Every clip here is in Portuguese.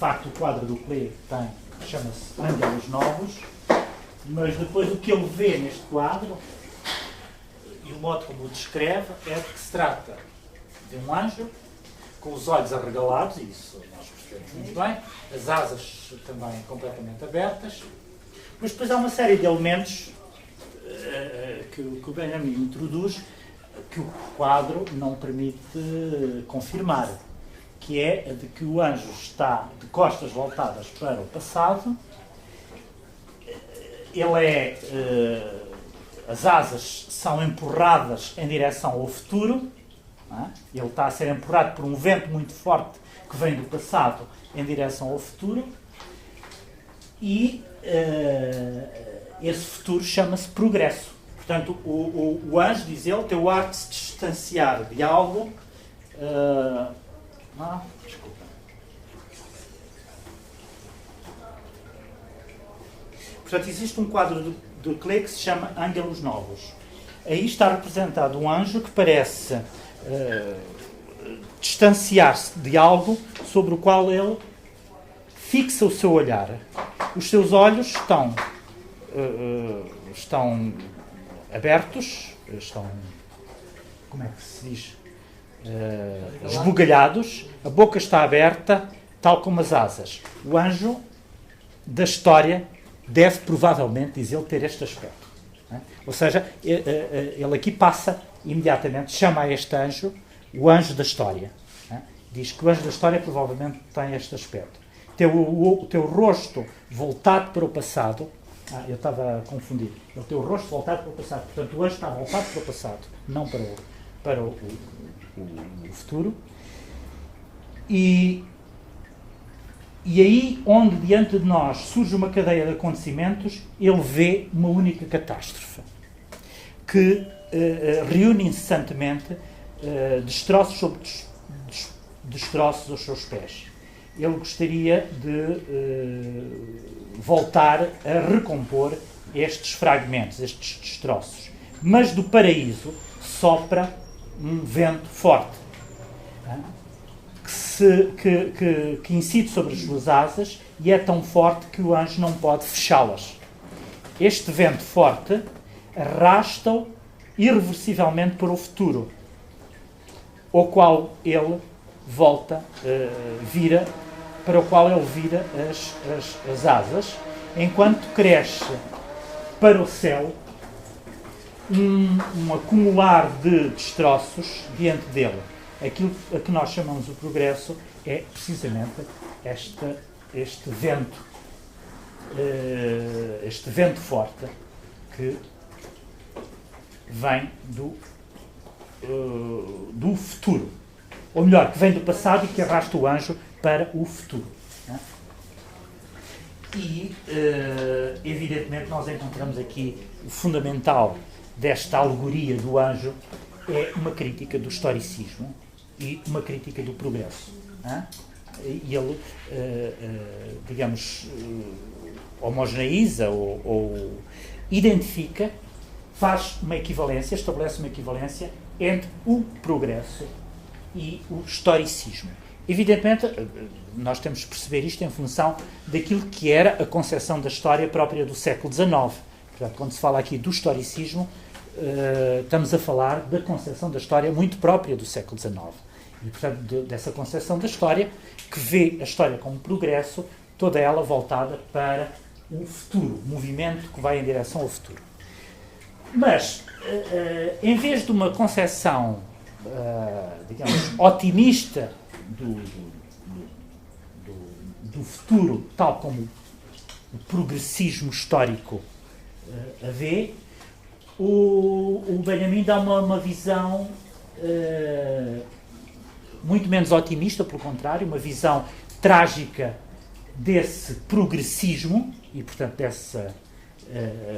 facto, o quadro do Klee chama-se Ângelos Novos, mas depois o que ele vê neste quadro, e o modo como o descreve, é de que se trata de um anjo com os olhos arregalados, e isso nós percebemos muito bem, as asas também completamente abertas, mas depois há uma série de elementos que o Benjamin introduz que o quadro não permite confirmar, que é a de que o anjo está de costas voltadas para o passado, as asas são empurradas em direção ao futuro, não é? Ele está a ser empurrado por um vento muito forte que vem do passado em direção ao futuro, e esse futuro chama-se progresso. Portanto, o anjo, diz ele, tem o ar de se distanciar de algo. Desculpa. Portanto, existe um quadro do Klee que se chama Ângelos Novos. Aí está representado um anjo que parece distanciar-se de algo sobre o qual ele fixa o seu olhar. Os seus olhos estão abertos, como é que se diz? Esbugalhados, a boca está aberta, tal como as asas. O anjo da história deve provavelmente, diz ele, ter este aspecto. Não é? Ou seja, ele aqui passa imediatamente, chama a este anjo o anjo da história. Não é? Diz que o anjo da história provavelmente tem este aspecto. O teu rosto voltado para o passado. Eu estava a confundir. Ele tem o rosto voltado para o passado. Portanto, o anjo está voltado para o passado, não para o futuro. E aí, onde diante de nós surge uma cadeia de acontecimentos, ele vê uma única catástrofe que reúne incessantemente destroços sobre destroços aos seus pés. Ele gostaria de voltar a recompor estes fragmentos, estes destroços. Mas do paraíso sopra um vento forte que incide sobre as suas asas e é tão forte que o anjo não pode fechá-las. Este vento forte arrasta-o irreversivelmente para o futuro, ao qual ele volta, para o qual ele vira as asas, enquanto cresce para o céu um acumular de destroços diante dele. Aquilo a que nós chamamos o progresso é precisamente este vento forte que vem do futuro. Ou melhor, que vem do passado e que arrasta o anjo para o futuro. Né? E, evidentemente, nós encontramos aqui o fundamental desta alegoria do anjo é uma crítica do historicismo e uma crítica do progresso. Né? E ele, homogeneiza ou identifica, faz uma equivalência, estabelece uma equivalência entre o progresso e o historicismo. Evidentemente, nós temos de perceber isto em função daquilo que era a concepção da história própria do século XIX. Portanto, quando se fala aqui do historicismo, estamos a falar da concepção da história muito própria do século XIX. E, portanto, dessa concepção da história que vê a história como progresso, toda ela voltada para o futuro, movimento que vai em direção ao futuro. Mas, em vez de uma concepção, otimista do futuro, tal como o progressismo histórico a vê, o Benjamin dá uma visão muito menos otimista, pelo contrário, uma visão trágica desse progressismo e, portanto,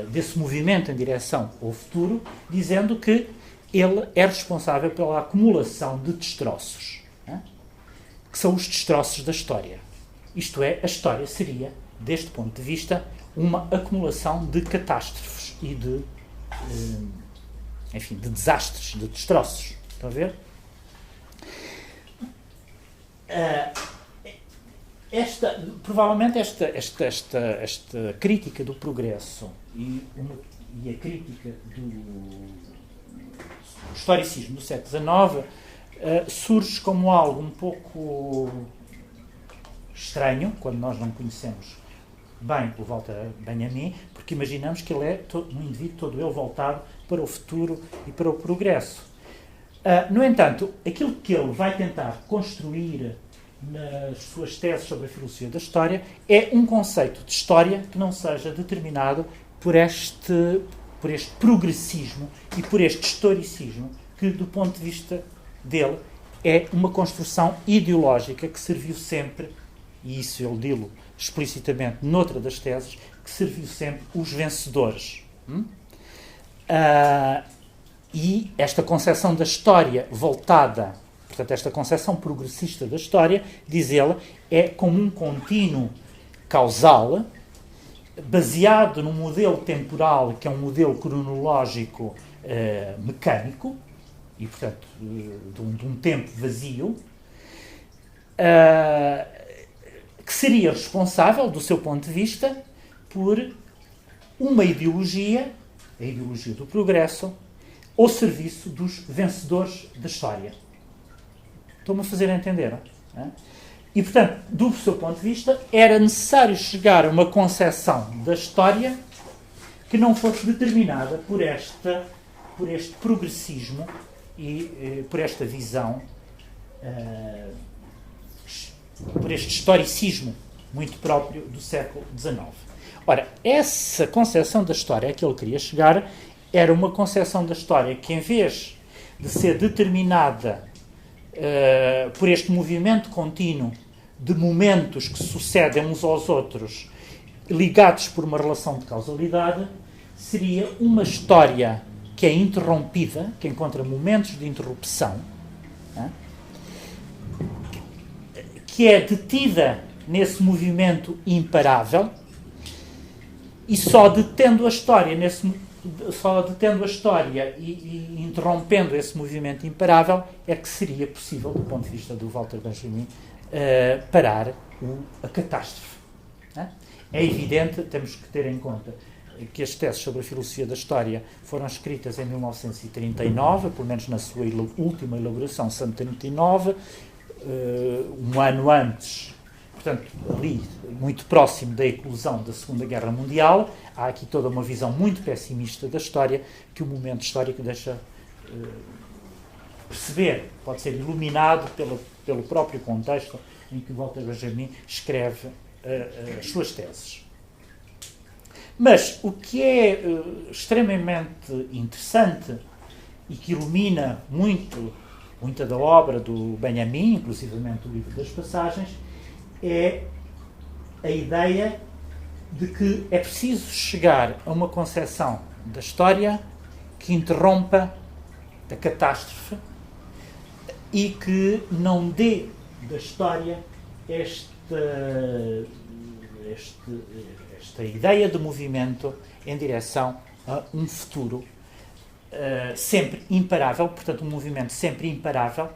desse movimento em direção ao futuro, dizendo que ele é responsável pela acumulação de destroços, né? Que são os destroços da história. Isto é, a história seria, deste ponto de vista, uma acumulação de catástrofes e de desastres, de destroços. Estão a ver? provavelmente esta crítica do progresso e a crítica do historicismo do século XIX surge como algo um pouco estranho, quando nós não conhecemos bem o Walter Benjamin, porque imaginamos que ele é um indivíduo todo ele voltado para o futuro e para o progresso. No entanto, aquilo que ele vai tentar construir nas suas teses sobre a filosofia da história é um conceito de história que não seja determinado por este progressismo e por este historicismo que, do ponto de vista dele, é uma construção ideológica que serviu sempre, e isso ele dilo explicitamente noutra das teses, que serviu sempre os vencedores. E esta concepção da história voltada, portanto, esta concepção progressista da história, diz ele, é como um contínuo causal baseado num modelo temporal que é um modelo cronológico mecânico e, portanto, de um tempo vazio, que seria responsável, do seu ponto de vista, por uma ideologia, a ideologia do progresso, ao serviço dos vencedores da história. Estou-me a fazer entender, não é? E, portanto, do seu ponto de vista, era necessário chegar a uma concepção da história que não fosse determinada por este progressismo e por esta visão, por este historicismo muito próprio do século XIX. Ora, essa concepção da história a que ele queria chegar era uma concepção da história que, em vez de ser determinada por este movimento contínuo de momentos que sucedem uns aos outros, ligados por uma relação de causalidade, seria uma história que é interrompida, que encontra momentos de interrupção, que é detida nesse movimento imparável, e só detendo a história e interrompendo esse movimento imparável é que seria possível, do ponto de vista do Walter Benjamin, parar a catástrofe. É evidente, temos que ter em conta que as teses sobre a filosofia da história foram escritas em 1939, pelo menos na sua última elaboração, 1939, um ano antes, portanto, ali, muito próximo da eclosão da Segunda Guerra Mundial. Há aqui toda uma visão muito pessimista da história, que o momento histórico deixa perceber, pode ser iluminado pelo próprio contexto em que Walter Benjamin escreve as suas teses. Mas o que é extremamente interessante e que ilumina muita da obra do Benjamin, inclusivamente o livro das passagens, é a ideia de que é preciso chegar a uma concepção da história que interrompa a catástrofe e que não dê da história esta ideia de movimento em direção a um futuro sempre imparável, portanto um movimento sempre imparável,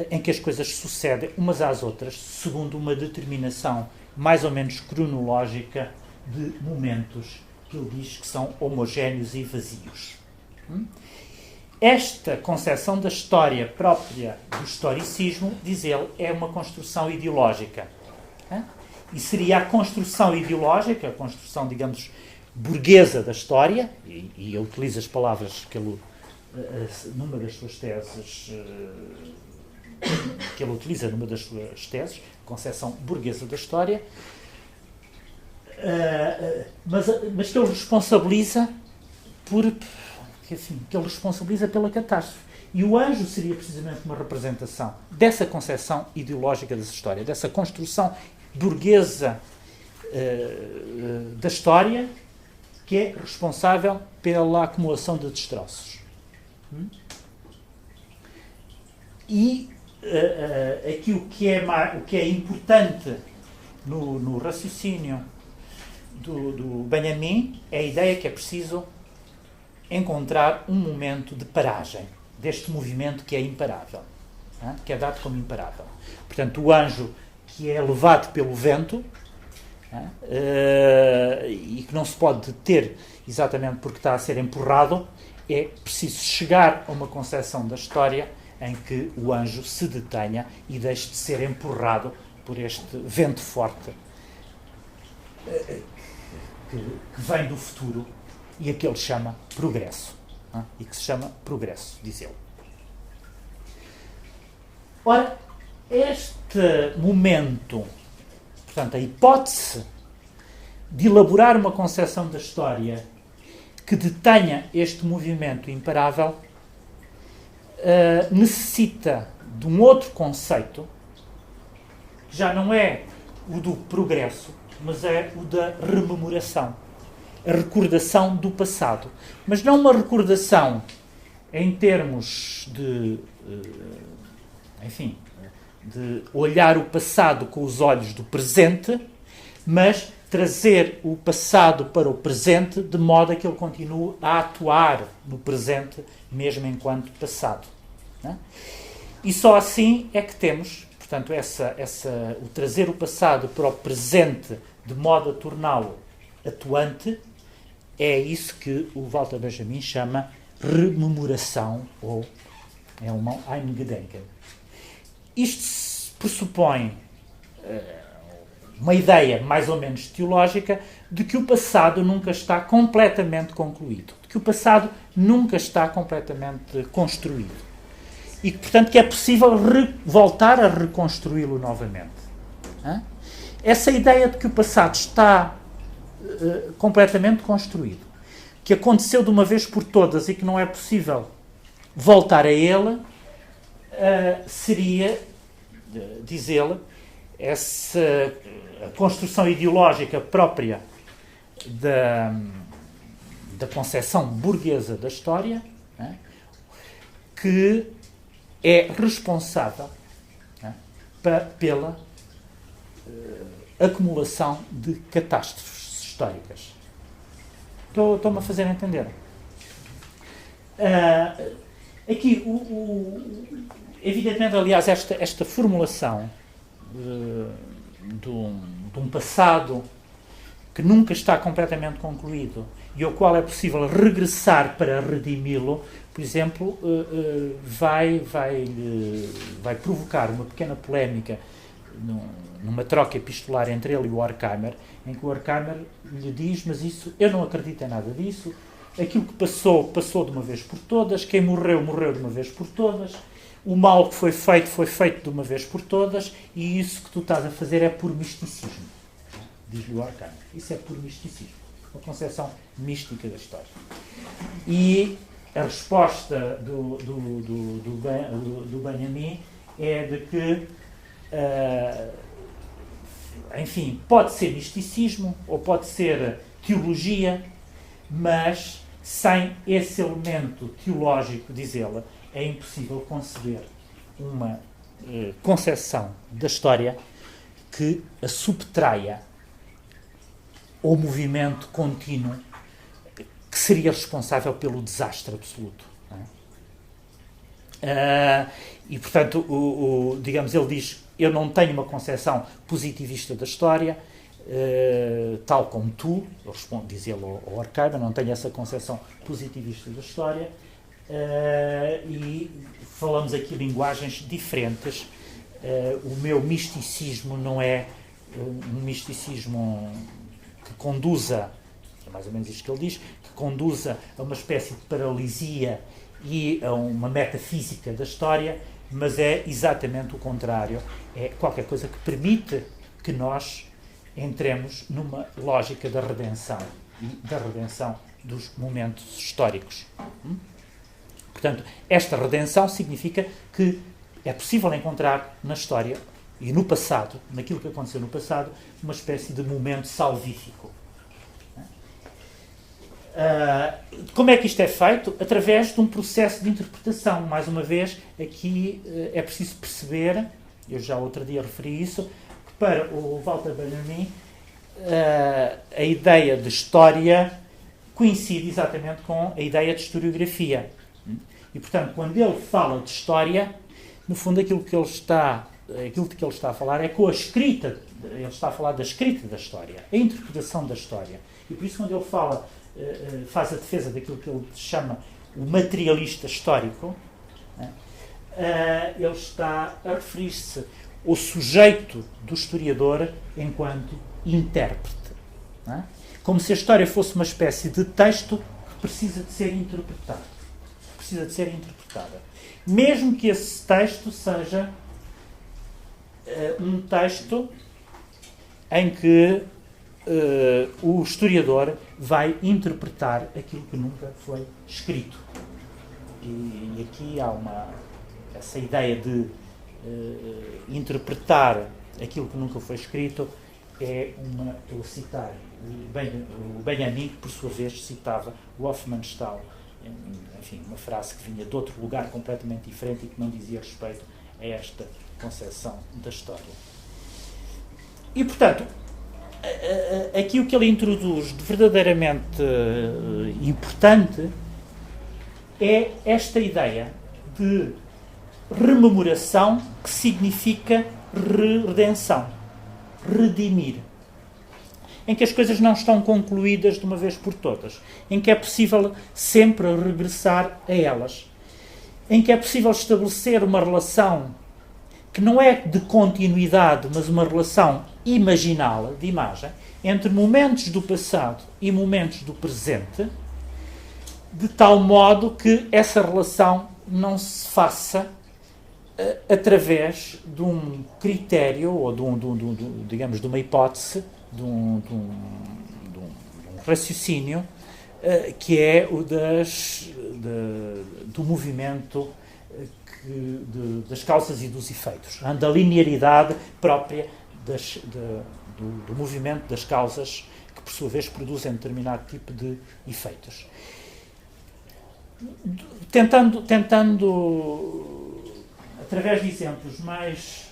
em que as coisas sucedem umas às outras segundo uma determinação mais ou menos cronológica de momentos que ele diz que são homogéneos e vazios. Esta concepção da história própria do historicismo, diz ele, é uma construção ideológica. E seria a construção ideológica, a construção, digamos, burguesa da história, e ele utiliza as palavras que ele, numa das suas teses, concepção burguesa da história, mas que ele responsabiliza pela catástrofe. E o anjo seria precisamente uma representação dessa concepção ideológica dessa história, dessa construção burguesa da história, que é responsável pela acumulação de destroços. E aqui o que é importante no raciocínio do Benjamin é a ideia que é preciso encontrar um momento de paragem deste movimento que é imparável, que é dado como imparável. Portanto, o anjo, que é levado pelo vento, e que não se pode deter exatamente porque está a ser empurrado. É preciso chegar a uma concepção da história em que o anjo se detenha e deixe de ser empurrado por este vento forte que vem do futuro e a que ele chama progresso. E que se chama progresso, diz ele. Ora, este momento, portanto, a hipótese de elaborar uma concepção da história que detenha este movimento imparável necessita de um outro conceito, que já não é o do progresso, mas é o da rememoração, a recordação do passado. Mas não uma recordação em termos de, enfim, de olhar o passado com os olhos do presente, mas trazer o passado para o presente de modo a que ele continue a atuar no presente, mesmo enquanto passado. Né? E só assim é que temos, portanto, o trazer o passado para o presente de modo a torná-lo atuante, é isso que o Walter Benjamin chama rememoração, ou é uma Eingedenken. Isto pressupõe uma ideia mais ou menos teológica de que o passado nunca está completamente concluído, de que o passado nunca está completamente construído e que, portanto, que é possível voltar a reconstruí-lo novamente. Essa ideia de que o passado está completamente construído, que aconteceu de uma vez por todas e que não é possível voltar a ele, seria, diz ele, essa construção ideológica própria da concepção burguesa da história, que é responsável pela acumulação de catástrofes históricas. Estou-me a fazer entender. Aqui, evidentemente, aliás, esta formulação de um passado que nunca está completamente concluído e ao qual é possível regressar para redimi-lo, por exemplo, vai provocar uma pequena polémica numa troca epistolar entre ele e o Horkheimer, em que o Horkheimer lhe diz: mas isso, eu não acredito em nada disso, aquilo que passou, passou de uma vez por todas, quem morreu, morreu de uma vez por todas, o mal que foi feito de uma vez por todas, e isso que tu estás a fazer é por misticismo. Diz-lhe o Horkheimer. Isso é por misticismo. Uma concepção mística da história. E a resposta do Benjamin é de que, enfim, pode ser misticismo ou pode ser teologia, mas sem esse elemento teológico, diz ele, é impossível conceber uma concepção da história que a subtraia ao movimento contínuo que seria responsável pelo desastre absoluto. E, portanto, digamos, ele diz: eu não tenho uma concepção positivista da história, tal como tu, diz ele ao Horkheimer, não tenho essa concepção positivista da história, e falamos aqui linguagens diferentes. O meu misticismo não é um misticismo que conduza, é mais ou menos isto que ele diz, que conduza a uma espécie de paralisia e a uma metafísica da história, mas é exatamente o contrário. É qualquer coisa que permite que nós entremos numa lógica da redenção e da redenção dos momentos históricos. Portanto, esta redenção significa que é possível encontrar na história e no passado, naquilo que aconteceu no passado, uma espécie de momento salvífico. Como é que isto é feito? Através de um processo de interpretação. Mais uma vez, aqui é preciso perceber, eu já outro dia referi isso, que para o Walter Benjamin a ideia de história coincide exatamente com a ideia de historiografia. E, portanto, quando ele fala de história, no fundo aquilo que ele está aquilo de que ele está a falar é com a escrita, ele está a falar da escrita da história, a interpretação da história. E por isso, quando ele fala, faz a defesa daquilo que ele chama o materialista histórico, ele está a referir-se ao sujeito do historiador enquanto intérprete. Não é? Como se a história fosse uma espécie de texto que precisa de ser interpretado. Precisa de ser interpretada. Mesmo que esse texto seja um texto em que o historiador vai interpretar aquilo que nunca foi escrito. E aqui há essa ideia de interpretar aquilo que nunca foi escrito eu citar o Benjamin, que por sua vez citava o Hofmannsthal, enfim, uma frase que vinha de outro lugar completamente diferente e que não dizia respeito a esta concepção da história. E, portanto, aqui o que ele introduz de verdadeiramente importante é esta ideia de rememoração, que significa redenção, redimir, em que as coisas não estão concluídas de uma vez por todas, em que é possível sempre regressar a elas, em que é possível estabelecer uma relação que não é de continuidade, mas uma relação imaginal, de imagem, entre momentos do passado e momentos do presente, de tal modo que essa relação não se faça através de um critério ou digamos, de uma hipótese, de um raciocínio que é o do movimento das causas e dos efeitos, da linearidade própria do movimento das causas que, por sua vez, produzem determinado tipo de efeitos. Tentando através de exemplos mais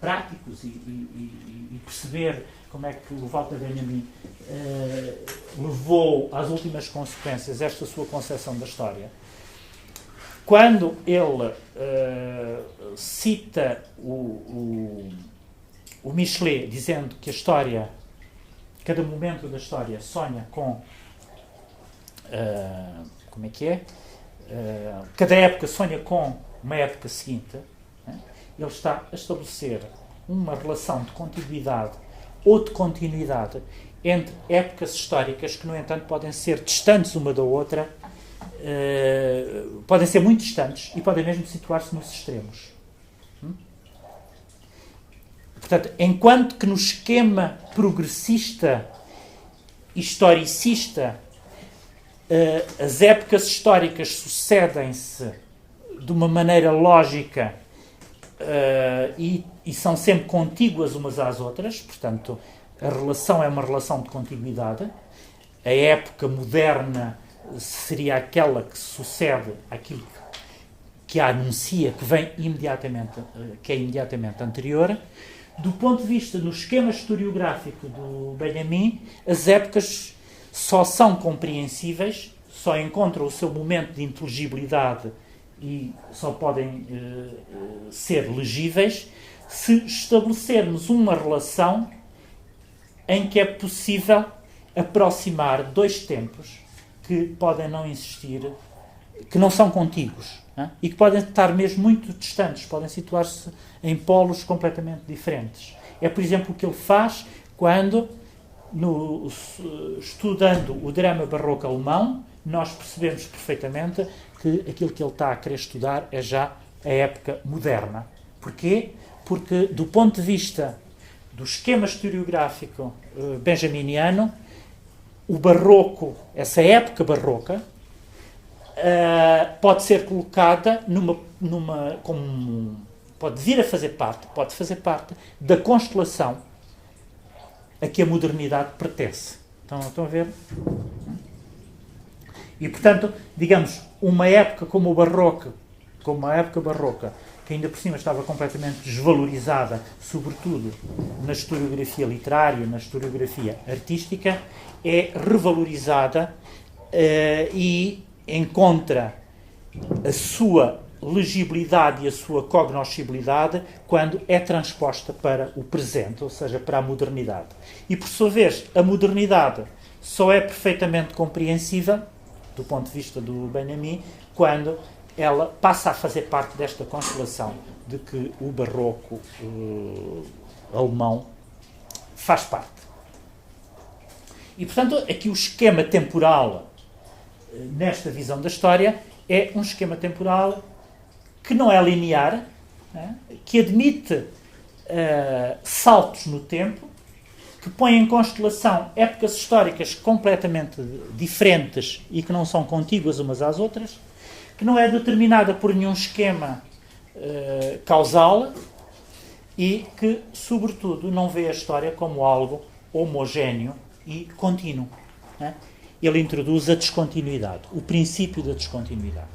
práticos e perceber como é que o Walter Benjamin levou às últimas consequências esta sua concepção da história, quando ele cita o Michelet dizendo que a história, cada momento da história sonha com como é que é? Cada época sonha com uma época seguinte, né? Ele está a estabelecer uma relação de contiguidade ou de continuidade entre épocas históricas que, no entanto, podem ser distantes uma da outra, podem ser muito distantes e podem mesmo situar-se nos extremos. Portanto, enquanto que no esquema progressista, historicista, as épocas históricas sucedem-se de uma maneira lógica e são sempre contíguas umas às outras, portanto, a relação é uma relação de contiguidade. A época moderna seria aquela que sucede àquilo que a anuncia, que vem imediatamente, que é imediatamente anterior. Do ponto de vista no esquema historiográfico do Benjamin, as épocas só são compreensíveis, só encontram o seu momento de inteligibilidade e só podem ser legíveis se estabelecermos uma relação em que é possível aproximar dois tempos que podem não existir, que não são contíguos, né? E que podem estar mesmo muito distantes, podem situar-se em polos completamente diferentes. É, por exemplo, o que ele faz quando, estudando o drama barroco alemão, nós percebemos perfeitamente que aquilo que ele está a querer estudar é já a época moderna. Porquê? Porque, do ponto de vista do esquema historiográfico benjaminiano, o barroco, essa época barroca, pode ser colocada pode vir a fazer parte, da constelação a que a modernidade pertence. Estão a ver? E, portanto, digamos, uma época como a época barroca, que ainda por cima estava completamente desvalorizada, sobretudo na historiografia literária, na historiografia artística, é revalorizada e encontra a sua legibilidade e a sua cognoscibilidade quando é transposta para o presente, ou seja, para a modernidade. E, por sua vez, a modernidade só é perfeitamente compreensível, do ponto de vista do Benjamin, quando ela passa a fazer parte desta constelação de que o barroco alemão faz parte. E, portanto, aqui o esquema temporal nesta visão da história é um esquema temporal que não é linear, né? Que admite saltos no tempo, que põe em constelação épocas históricas completamente diferentes e que não são contíguas umas às outras, que não é determinada por nenhum esquema causal e que, sobretudo, não vê a história como algo homogéneo e contínuo, né? Ele introduz a descontinuidade, o princípio da descontinuidade.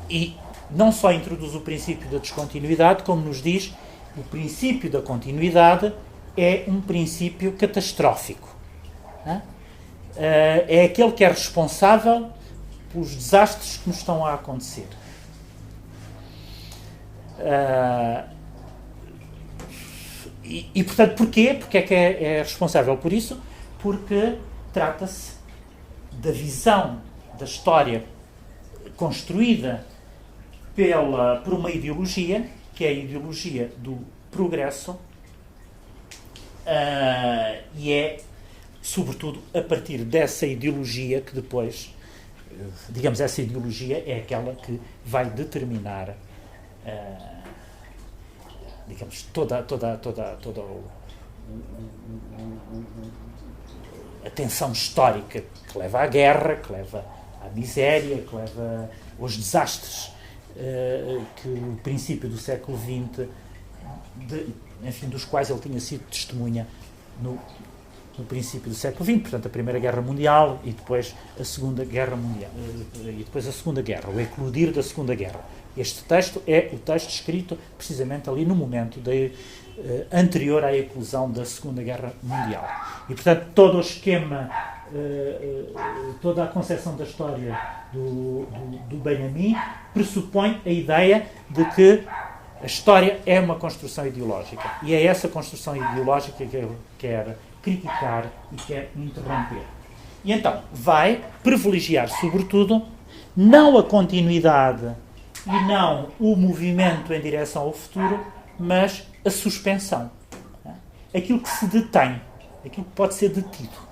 E não só introduz o princípio da descontinuidade, como nos diz, o princípio da continuidade é um princípio catastrófico. É aquele que é responsável pelos desastres que nos estão a acontecer. E portanto, porquê? Porque é que é responsável por isso? Porque trata-se da visão da história construída por uma ideologia, que é a ideologia do progresso, e é, sobretudo, a partir dessa ideologia que depois, digamos, essa ideologia é aquela que vai determinar, digamos, toda a tensão histórica que leva à guerra, que leva à miséria, que leva aos desastres que o princípio do século XX, enfim, dos quais ele tinha sido testemunha no princípio do século XX, portanto a Primeira Guerra Mundial e depois a Segunda Guerra Mundial, e depois a Segunda Guerra, o eclodir da Segunda Guerra. Este texto é o texto escrito precisamente ali no momento anterior à eclosão da Segunda Guerra Mundial. E, portanto, todo o esquema, toda a concepção da história do Benjamin pressupõe a ideia de que a história é uma construção ideológica. E é essa construção ideológica que ele quer criticar e quer interromper. E então vai privilegiar, sobretudo, não a continuidade e não o movimento em direção ao futuro, mas a suspensão. Aquilo que se detém, aquilo que pode ser detido.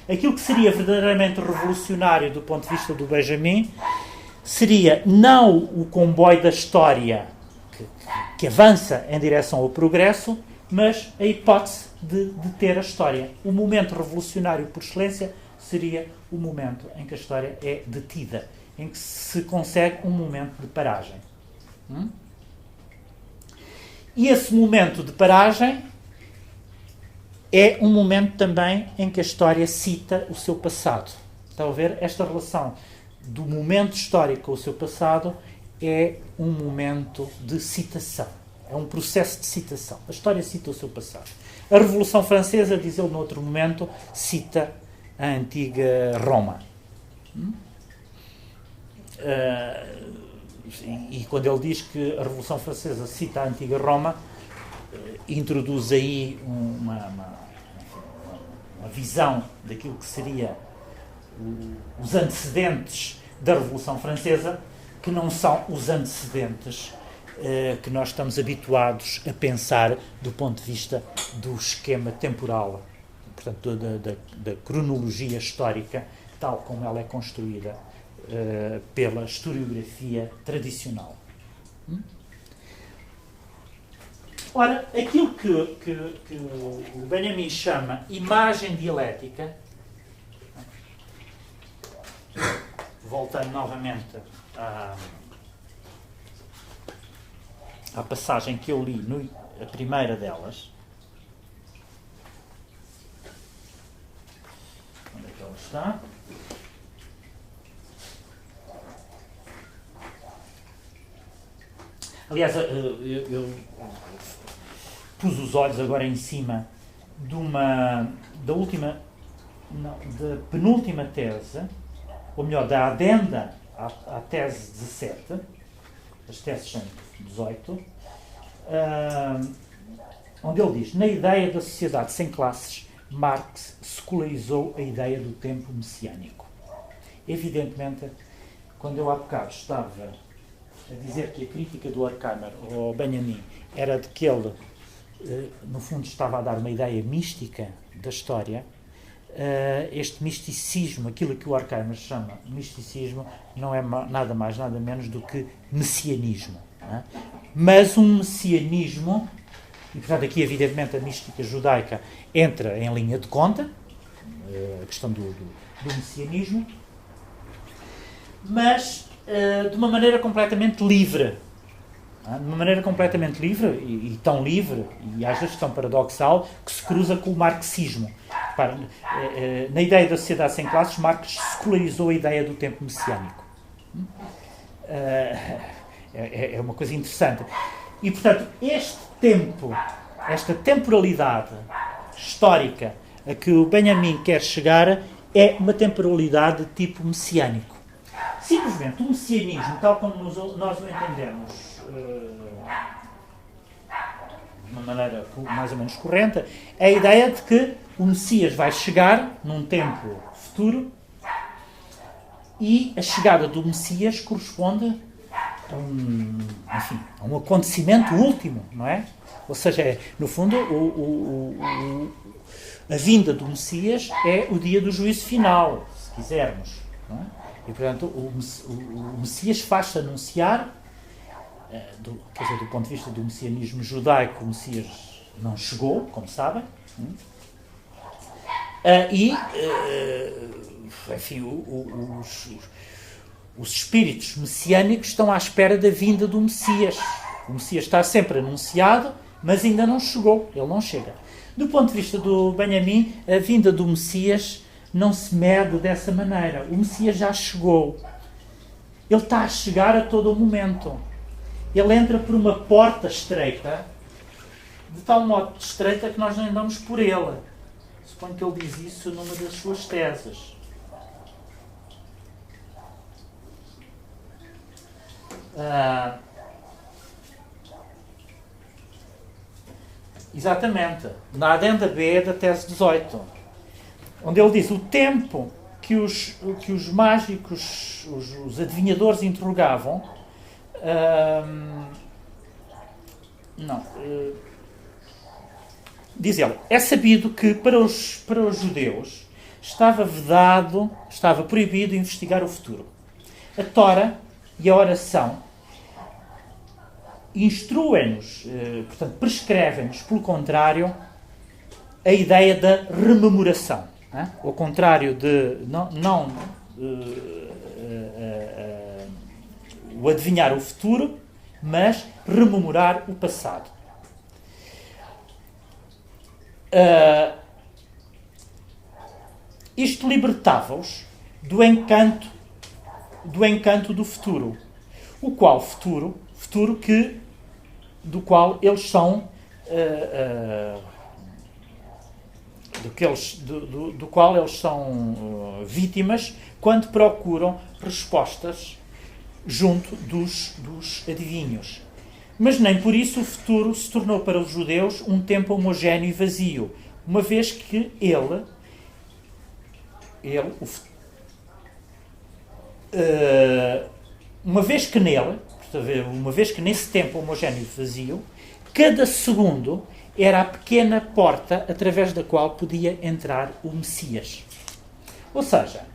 Aquilo que seria verdadeiramente revolucionário do ponto de vista do Benjamin seria não o comboio da história que avança em direção ao progresso, mas a hipótese de deter a história. O momento revolucionário por excelência seria o momento em que a história é detida, em que se consegue um momento de paragem. E esse momento de paragem é um momento também em que a história cita o seu passado. Está a ver? Esta relação do momento histórico com o seu passado é um momento de citação. É um processo de citação. A história cita o seu passado. A Revolução Francesa, diz ele noutro momento, cita a antiga Roma. E quando ele diz que a Revolução Francesa cita a antiga Roma, introduz aí uma visão daquilo que seria os antecedentes da Revolução Francesa, que não são os antecedentes que nós estamos habituados a pensar do ponto de vista do esquema temporal, portanto, da cronologia histórica, tal como ela é construída pela historiografia tradicional. Ora, aquilo que o Benjamin chama imagem dialética, voltando novamente à passagem que eu li, a primeira delas, onde é que ela está? Aliás, eu pus os olhos agora em cima da penúltima tese, ou melhor, da adenda à tese 17, as teses são 18, onde ele diz: na ideia da sociedade sem classes, Marx secularizou a ideia do tempo messiânico. Evidentemente, quando eu há bocado estava a dizer que a crítica do Horkheimer ao Benjamin era de que ele, no fundo, estava a dar uma ideia mística da história, este misticismo, aquilo que o Horkheimer chama misticismo, não é nada mais, nada menos do que messianismo. Não é? Mas um messianismo, e portanto aqui evidentemente a mística judaica entra em linha de conta, a questão do messianismo, mas de uma maneira completamente livre. De uma maneira completamente livre, e tão livre, e às vezes tão paradoxal, que se cruza com o marxismo. Na ideia da sociedade sem classes, Marx secularizou a ideia do tempo messiânico. É uma coisa interessante. E, portanto, este tempo, esta temporalidade histórica a que o Benjamin quer chegar é uma temporalidade de tipo messiânico. Simplesmente o messianismo, tal como nós o entendemos de uma maneira mais ou menos corrente, é a ideia de que o Messias vai chegar num tempo futuro e a chegada do Messias corresponde a um acontecimento último, não é? Ou seja, no fundo, a vinda do Messias é o dia do juízo final, se quisermos. Não é? E, portanto, o Messias faz-se anunciar, do ponto de vista do messianismo judaico, o Messias não chegou, como sabem, enfim, os espíritos messiânicos estão à espera da vinda do Messias. O Messias está sempre anunciado, mas ainda não chegou, ele não chega. Do ponto de vista do Benjamin, a vinda do Messias não se mede dessa maneira. O Messias já chegou. Ele está a chegar a todo o momento. Ele entra por uma porta estreita, de tal modo estreita que nós não andamos por ele. Suponho que ele diz isso numa das suas teses. Exatamente. Na adenda B da tese 18, onde ele diz: o tempo que os mágicos, os adivinhadores interrogavam, diz ele, é sabido que para os judeus estava proibido investigar o futuro. A Tora e a oração instruem-nos, portanto, prescrevem-nos, pelo contrário, a ideia da rememoração. Ao contrário de o adivinhar o futuro, mas rememorar o passado. Isto libertava-os do encanto do futuro, o qual futuro do qual eles são do qual eles são vítimas quando procuram respostas junto dos adivinhos. Mas nem por isso o futuro se tornou para os judeus um tempo homogéneo e vazio, uma vez que uma vez que nesse tempo homogéneo e vazio, cada segundo era a pequena porta através da qual podia entrar o Messias. Ou seja,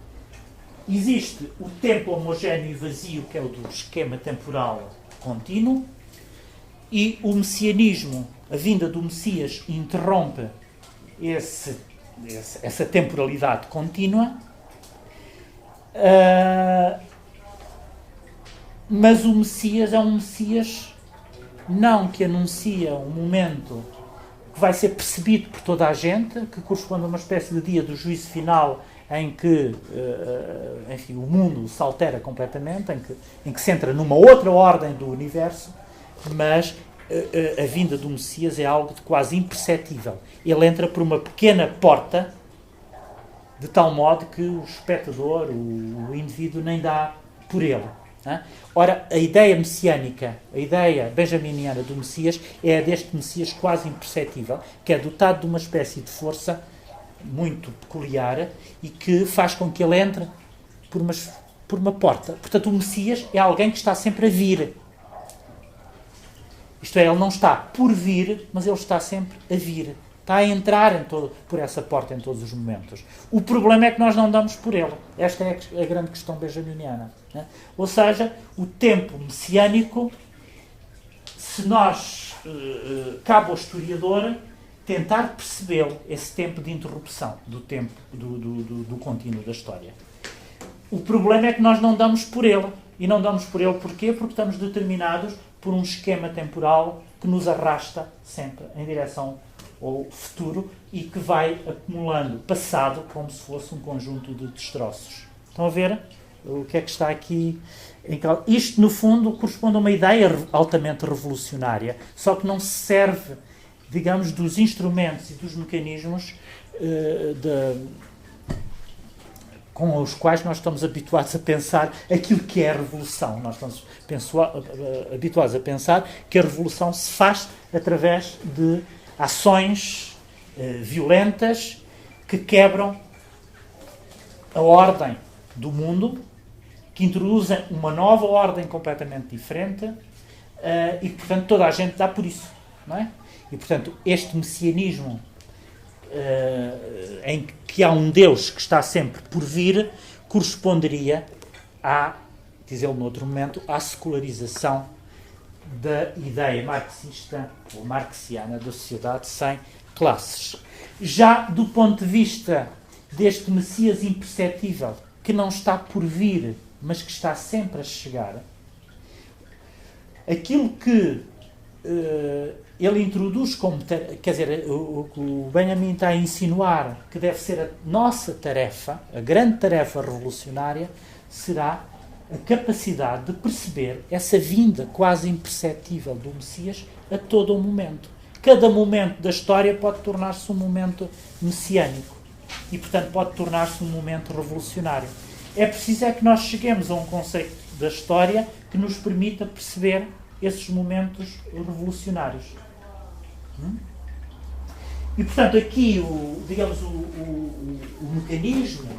existe o tempo homogéneo e vazio, que é o do esquema temporal contínuo, e o messianismo, a vinda do Messias, interrompe essa temporalidade contínua, mas o Messias é um Messias não que anuncia um momento que vai ser percebido por toda a gente, que corresponde a uma espécie de dia do juízo final em que enfim, o mundo se altera completamente, em que se entra numa outra ordem do universo, mas a vinda do Messias é algo de quase imperceptível. Ele entra por uma pequena porta, de tal modo que o espectador, o indivíduo, nem dá por ele. Ora, a ideia messiânica, a ideia benjaminiana do Messias é a deste Messias quase imperceptível, que é dotado de uma espécie de força muito peculiar e que faz com que ele entre por uma porta. Portanto, o Messias é alguém que está sempre a vir. Isto é, ele não está por vir, mas ele está sempre a vir. Está a entrar por essa porta em todos os momentos. O problema é que nós não damos por ele. Esta é a grande questão benjaminiana. Né? Ou seja, o tempo messiânico, se nós, cabe ao historiador, tentar percebê-lo, esse tempo de interrupção do tempo do contínuo da história. O problema é que nós não damos por ele. E não damos por ele porquê? Porque estamos determinados por um esquema temporal que nos arrasta sempre em direção ao futuro e que vai acumulando passado como se fosse um conjunto de destroços. Estão a ver o que é que está aqui? Isto, no fundo, corresponde a uma ideia altamente revolucionária, só que não se serve, digamos, dos instrumentos e dos mecanismos com os quais nós estamos habituados a pensar aquilo que é a revolução. Nós estamos habituados a pensar que a revolução se faz através de ações violentas que quebram a ordem do mundo, que introduzem uma nova ordem completamente diferente e que, portanto, toda a gente dá por isso. Não é? E, portanto, este messianismo em que há um Deus que está sempre por vir, corresponderia diz ele noutro momento, à secularização da ideia marxista ou marxiana da sociedade sem classes. Já do ponto de vista deste Messias imperceptível, que não está por vir, mas que está sempre a chegar, aquilo que ele introduz como... Quer dizer, o Benjamin está a insinuar que deve ser a nossa tarefa, a grande tarefa revolucionária, será a capacidade de perceber essa vinda quase imperceptível do Messias a todo o momento. Cada momento da história pode tornar-se um momento messiânico e, portanto, pode tornar-se um momento revolucionário. É preciso que nós cheguemos a um conceito da história que nos permita perceber esses momentos revolucionários. E, portanto, aqui o mecanismo,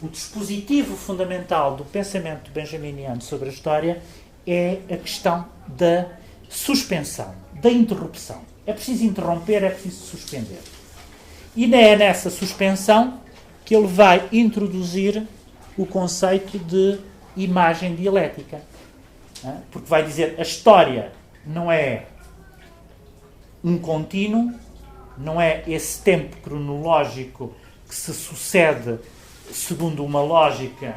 o dispositivo fundamental do pensamento benjaminiano sobre a história é a questão da suspensão, da interrupção. É preciso interromper, é preciso suspender. E é nessa suspensão que ele vai introduzir o conceito de imagem dialética. Porque vai dizer a história não é um contínuo, não é esse tempo cronológico que se sucede segundo uma lógica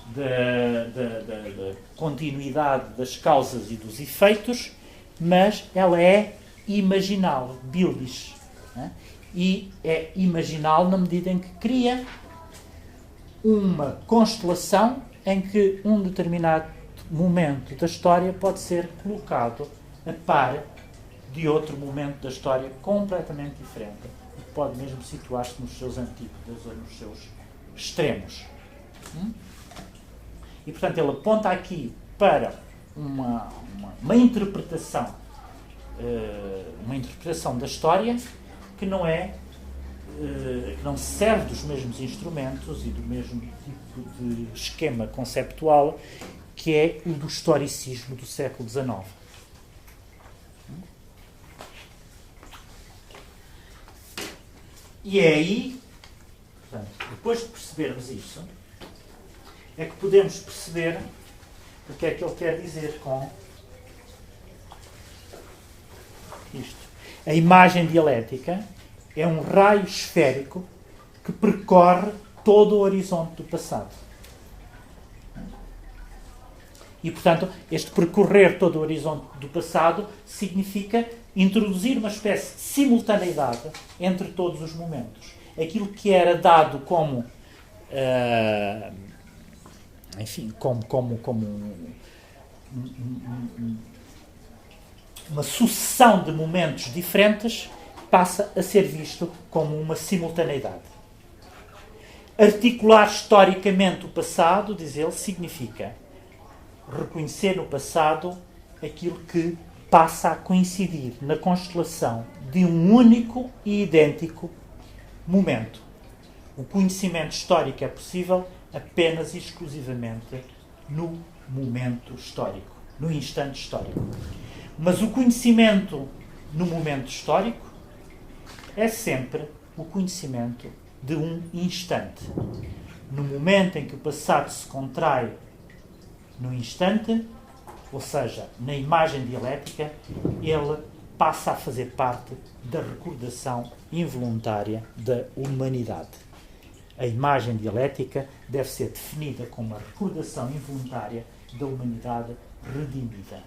da continuidade das causas e dos efeitos, mas ela é imaginal, bildish. E é imaginal na medida em que cria uma constelação em que um determinado momento da história pode ser colocado a par de outro momento da história completamente diferente, e pode mesmo situar-se nos seus antípodas ou nos seus extremos. E, portanto, ele aponta aqui para uma interpretação da história que não que não se serve dos mesmos instrumentos e do mesmo tipo de esquema conceptual que é o do historicismo do século XIX. E é aí, portanto, depois de percebermos isso, é que podemos perceber o que é que ele quer dizer com isto. A imagem dialética é um raio esférico que percorre todo o horizonte do passado. E, portanto, este percorrer todo o horizonte do passado significa introduzir uma espécie de simultaneidade entre todos os momentos. Aquilo que era dado como uma sucessão de momentos diferentes passa a ser visto como uma simultaneidade. Articular historicamente o passado, diz ele, significa reconhecer no passado aquilo que passa a coincidir na constelação de um único e idêntico momento. O conhecimento histórico é possível apenas e exclusivamente no momento histórico, no instante histórico. Mas o conhecimento no momento histórico é sempre o conhecimento de um instante. No momento em que o passado se contrai no instante, ou seja, na imagem dialética, ele passa a fazer parte da recordação involuntária da humanidade. A imagem dialética deve ser definida como a recordação involuntária da humanidade redimida.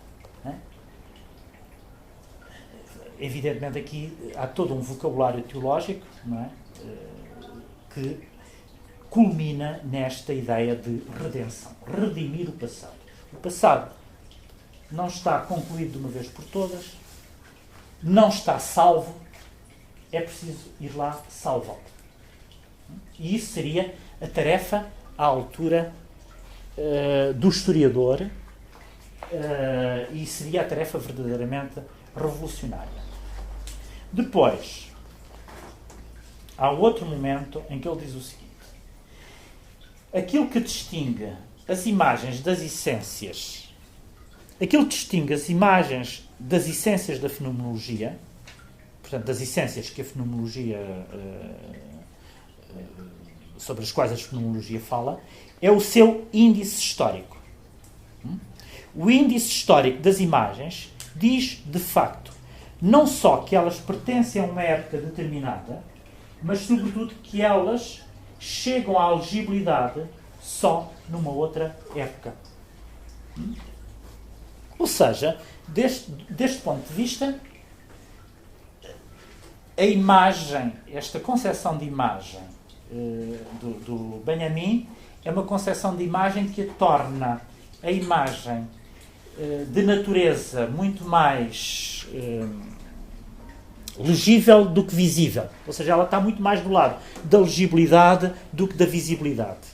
Evidentemente aqui há todo um vocabulário teológico, não é? Que culmina nesta ideia de redenção, redimir o passado. O passado não está concluído de uma vez por todas, não está salvo, é preciso ir lá salvá-lo. E isso seria a tarefa à altura do historiador e seria a tarefa verdadeiramente revolucionária. Depois, há outro momento em que ele diz o seguinte: aquilo que distingue as imagens das essências, aquilo que distingue as imagens das essências da fenomenologia, portanto, das essências que a fenomenologia, sobre as quais a fenomenologia fala, é o seu índice histórico. O índice histórico das imagens diz, de facto, não só que elas pertencem a uma época determinada, mas, sobretudo, que elas chegam à legibilidade só numa outra época. Ou seja, deste ponto de vista, a imagem, esta concepção de imagem do Benjamin é uma concepção de imagem que a torna a imagem de natureza muito mais legível do que visível. Ou seja, ela está muito mais do lado da legibilidade do que da visibilidade.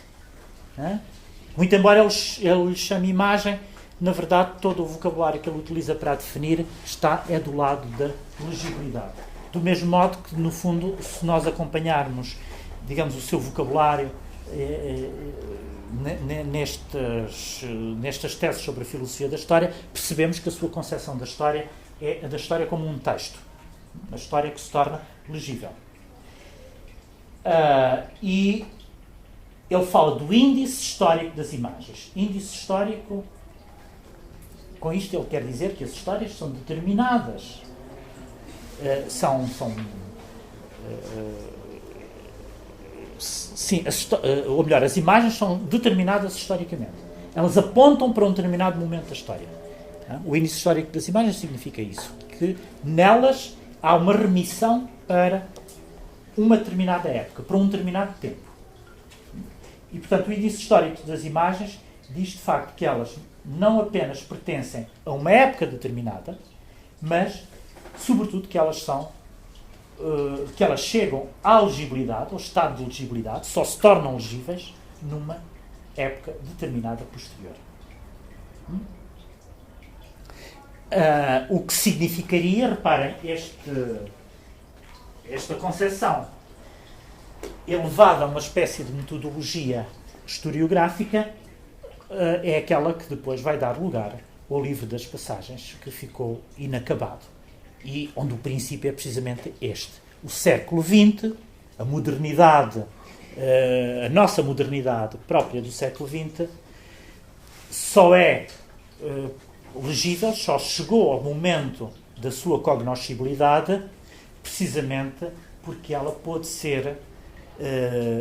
Muito embora ele chame imagem, na verdade, todo o vocabulário que ele utiliza para a definir é do lado da legibilidade. Do mesmo modo que, no fundo, se nós acompanharmos, digamos, o seu vocabulário nestas teses sobre a filosofia da história, percebemos que a sua concepção da história é a da história como um texto. Uma história que se torna legível. E ele fala do índice histórico das imagens. Índice histórico, com isto ele quer dizer que as histórias são determinadas. Ou melhor, as imagens são determinadas historicamente. Elas apontam para um determinado momento da história. O índice histórico das imagens significa isso, que nelas há uma remissão para uma determinada época, para um determinado tempo. E, portanto, o índice histórico das imagens diz, de facto, que elas não apenas pertencem a uma época determinada, mas, sobretudo, que elas chegam à legibilidade, ao estado de legibilidade, só se tornam legíveis numa época determinada posterior. O que significaria, reparem, esta concepção elevada a uma espécie de metodologia historiográfica é aquela que depois vai dar lugar ao livro das passagens, que ficou inacabado. E onde o princípio é precisamente este. O século XX, a modernidade, a nossa modernidade própria do século XX, só é legível, só chegou ao momento da sua cognoscibilidade, precisamente porque ela pôde ser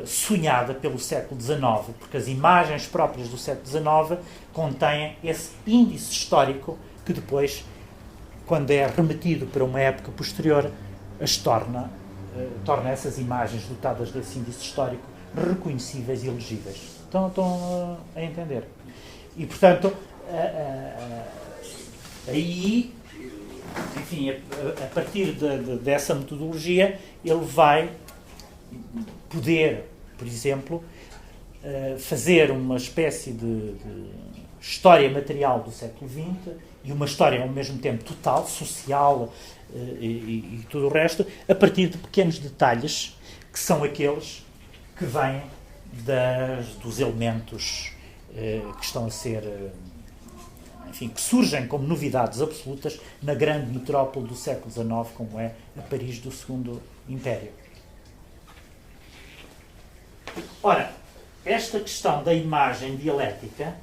sonhada pelo século XIX, porque as imagens próprias do século XIX contêm esse índice histórico que depois, quando é remetido para uma época posterior, as torna essas imagens dotadas desse índice histórico reconhecíveis e legíveis. Estão a entender? E, portanto, aí, enfim, a partir dessa metodologia, ele vai poder, por exemplo, fazer uma espécie de história material do século XX e uma história ao mesmo tempo total, social e tudo o resto, a partir de pequenos detalhes que são aqueles que vêm dos elementos que estão a ser, enfim, que surgem como novidades absolutas na grande metrópole do século XIX, como é a Paris do Segundo Império. Ora, esta questão da imagem dialética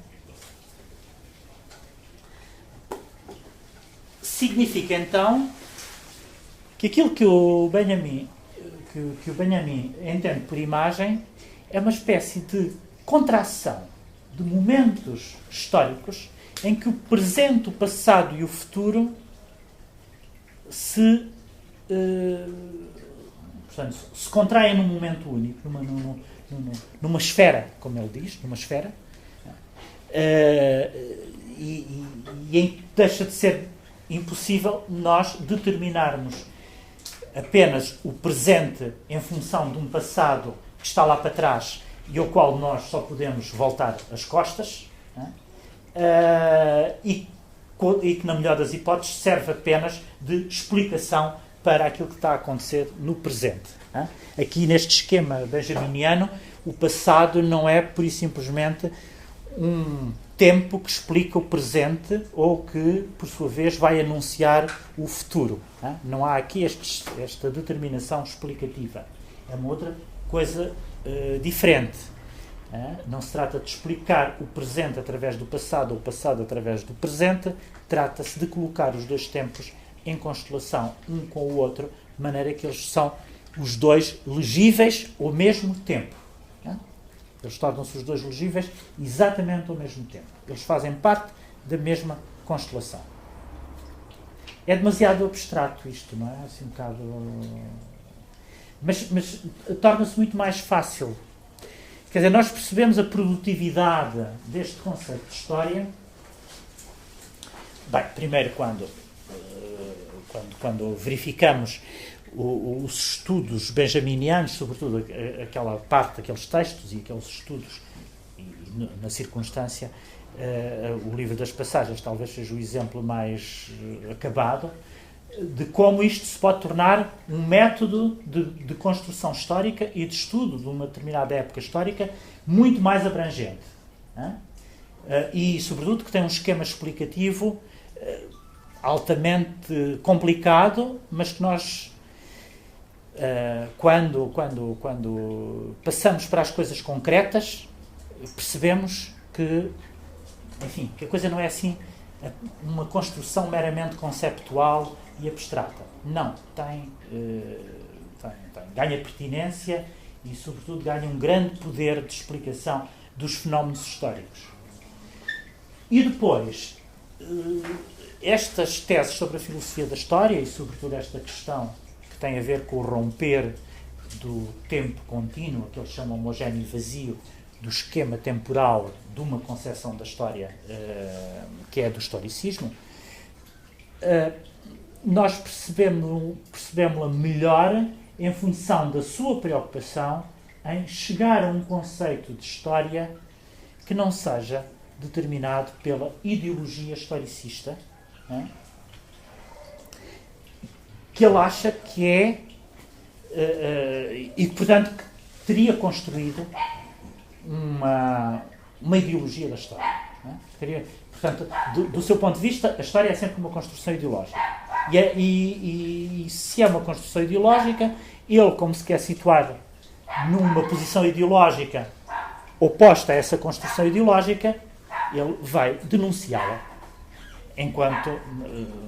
significa então que aquilo que o Benjamin entende por imagem é uma espécie de contração de momentos históricos em que o presente, o passado e o futuro se contraem num momento único, numa esfera, como ele diz, numa esfera, e deixa de ser impossível nós determinarmos apenas o presente em função de um passado que está lá para trás e ao qual nós só podemos voltar as costas, e que, na melhor das hipóteses, serve apenas de explicação para aquilo que está a acontecer no presente. Aqui, neste esquema benjaminiano, o passado não é, pura e simplesmente, um tempo que explica o presente ou que, por sua vez, vai anunciar o futuro. Não há aqui esta determinação explicativa. É uma outra coisa diferente. Não se trata de explicar o presente através do passado ou o passado através do presente. Trata-se de colocar os dois tempos em constelação um com o outro, de maneira que eles são os dois legíveis ao mesmo tempo. Eles tornam-se os dois legíveis exatamente ao mesmo tempo. Eles fazem parte da mesma constelação. É demasiado abstrato isto, não é? Assim um bocado... Mas torna-se muito mais fácil. Quer dizer, nós percebemos a produtividade deste conceito de história, bem, primeiro quando verificamos os estudos benjaminianos, sobretudo aquela parte, aqueles textos e aqueles estudos, e na circunstância, o livro das passagens talvez seja o exemplo mais acabado, de como isto se pode tornar um método de construção histórica e de estudo de uma determinada época histórica muito mais abrangente. E, sobretudo, que tem um esquema explicativo altamente complicado, mas que nós, quando passamos para as coisas concretas, percebemos que, enfim, que a coisa não é assim uma construção meramente conceptual e abstrata. Não, ganha pertinência e, sobretudo, ganha um grande poder de explicação dos fenómenos históricos. E depois, estas teses sobre a filosofia da história e, sobretudo, esta questão que tem a ver com o romper do tempo contínuo, que eles chamam homogéneo e vazio, do esquema temporal de uma concepção da história que é do historicismo, nós percebemos-la melhor em função da sua preocupação em chegar a um conceito de história que não seja determinado pela ideologia historicista, que ele acha que é e, portanto, que teria construído uma ideologia da história. Portanto, do seu ponto de vista, a história é sempre uma construção ideológica. E se é uma construção ideológica, ele, como se quer situar numa posição ideológica oposta a essa construção ideológica, ele vai denunciá-la. Enquanto,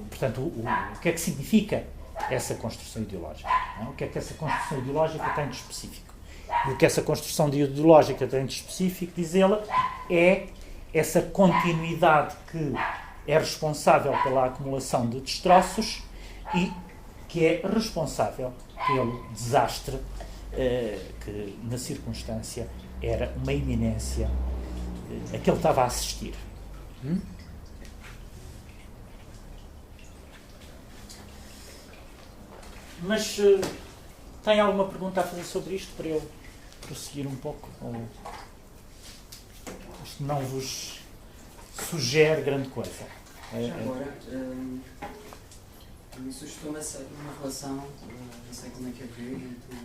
portanto, o que é que significa essa construção ideológica? O que é que essa construção ideológica tem de específico? E o que essa construção ideológica tem de específico, diz ele, é essa continuidade que é responsável pela acumulação de destroços e que é responsável pelo desastre que, na circunstância, era uma iminência a que ele estava a assistir. Mas tem alguma pergunta a fazer sobre isto para eu prosseguir um pouco? Ou isto não vos sugere grande coisa. Já agora, isso estou-me uma relação, não sei como é que é ver, entre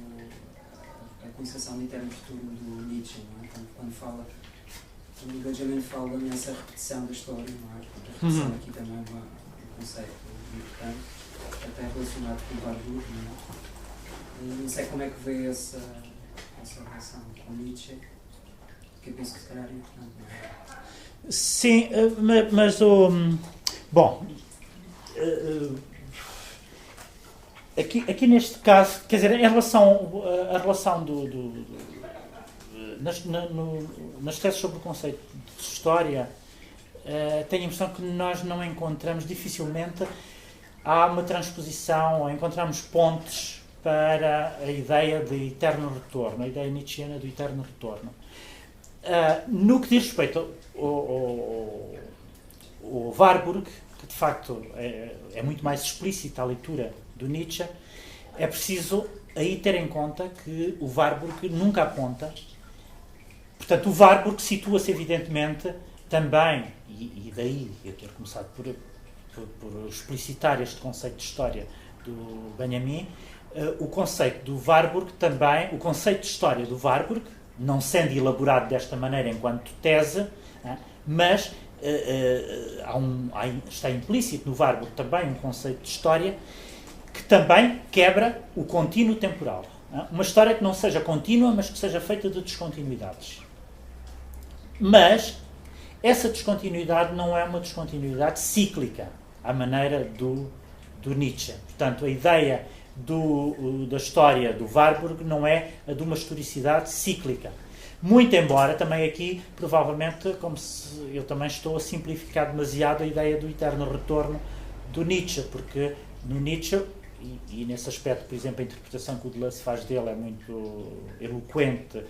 a concepção de eterno futuro do Nietzsche, não é? Quando o engajamento fala nessa repetição da história, não é? A repetição aqui também é um conceito importante, até relacionado com o Warburg, não é? Não sei como é que vê essa relação com Nietzsche, que eu penso que se calhar é importante, não é? Sim, mas o... Bom... Aqui neste caso, quer dizer, em relação a relação nas teses sobre o conceito de história, tenho a impressão que nós não encontramos, dificilmente há uma transposição, ou encontramos pontes para a ideia de eterno retorno, a ideia nietzschiana do eterno retorno. No que diz respeito ao Warburg, que de facto é muito mais explícita a leitura do Nietzsche, é preciso aí ter em conta que o Warburg nunca aponta. Portanto, o Warburg situa-se evidentemente também, e daí eu ter começado por explicitar este conceito de história do Benjamin, o conceito do Warburg também, o conceito de história do Warburg, não sendo elaborado desta maneira enquanto tese, mas está implícito no Warburg também um conceito de história que também quebra o contínuo temporal. Uma história que não seja contínua, mas que seja feita de descontinuidades. Mas essa descontinuidade não é uma descontinuidade cíclica, à maneira do Nietzsche. Portanto, a ideia da história do Warburg não é a de uma historicidade cíclica. Muito embora, também aqui, provavelmente, como se eu também estou a simplificar demasiado a ideia do eterno retorno do Nietzsche, porque no Nietzsche, e nesse aspecto, por exemplo, a interpretação que o Deleuze faz dele é muito eloquente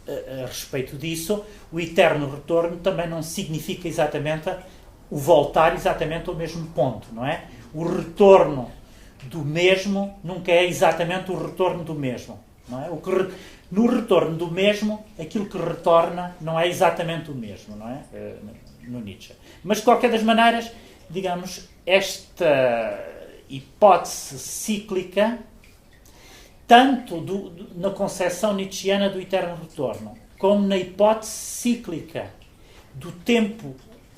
a respeito disso, o eterno retorno também não significa exatamente o voltar exatamente ao mesmo ponto, não é? O retorno do mesmo nunca é exatamente o retorno do mesmo, não é? No retorno do mesmo, aquilo que retorna não é exatamente o mesmo, não é? No Nietzsche. Mas, de qualquer das maneiras, digamos, esta hipótese cíclica, tanto na concepção nietzschiana do eterno retorno, como na hipótese cíclica do tempo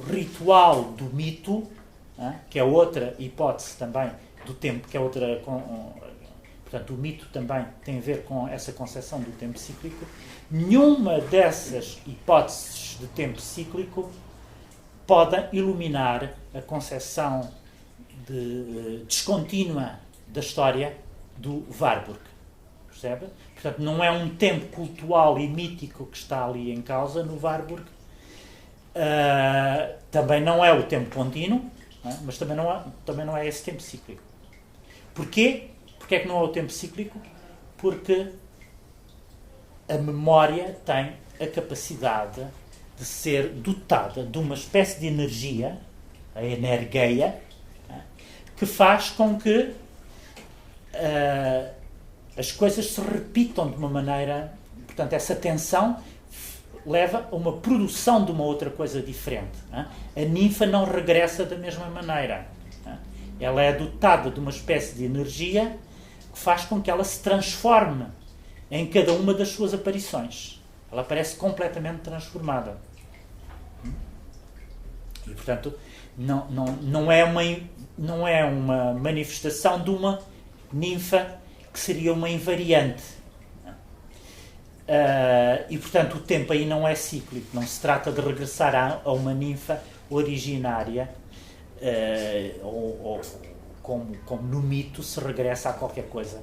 ritual do mito, que é outra hipótese também do tempo, que é outra... Portanto, o mito também tem a ver com essa concepção do tempo cíclico. Nenhuma dessas hipóteses de tempo cíclico pode iluminar a concepção descontínua da história do Warburg. Percebe? Portanto, não é um tempo cultural e mítico que está ali em causa no Warburg. Também não é o tempo contínuo, mas também não é esse tempo cíclico. Porquê? Porquê é que não é o tempo cíclico? Porque a memória tem a capacidade de ser dotada de uma espécie de energia, a energeia, que faz com que as coisas se repitam de uma maneira... Portanto, essa tensão leva a uma produção de uma outra coisa diferente. A ninfa não regressa da mesma maneira. Ela é dotada de uma espécie de energia que faz com que ela se transforme em cada uma das suas aparições. Ela aparece completamente transformada. E, portanto, não é uma manifestação de uma ninfa que seria uma invariante. E, portanto, o tempo aí não é cíclico. Não se trata de regressar a uma ninfa originária, ou como no mito se regressa a qualquer coisa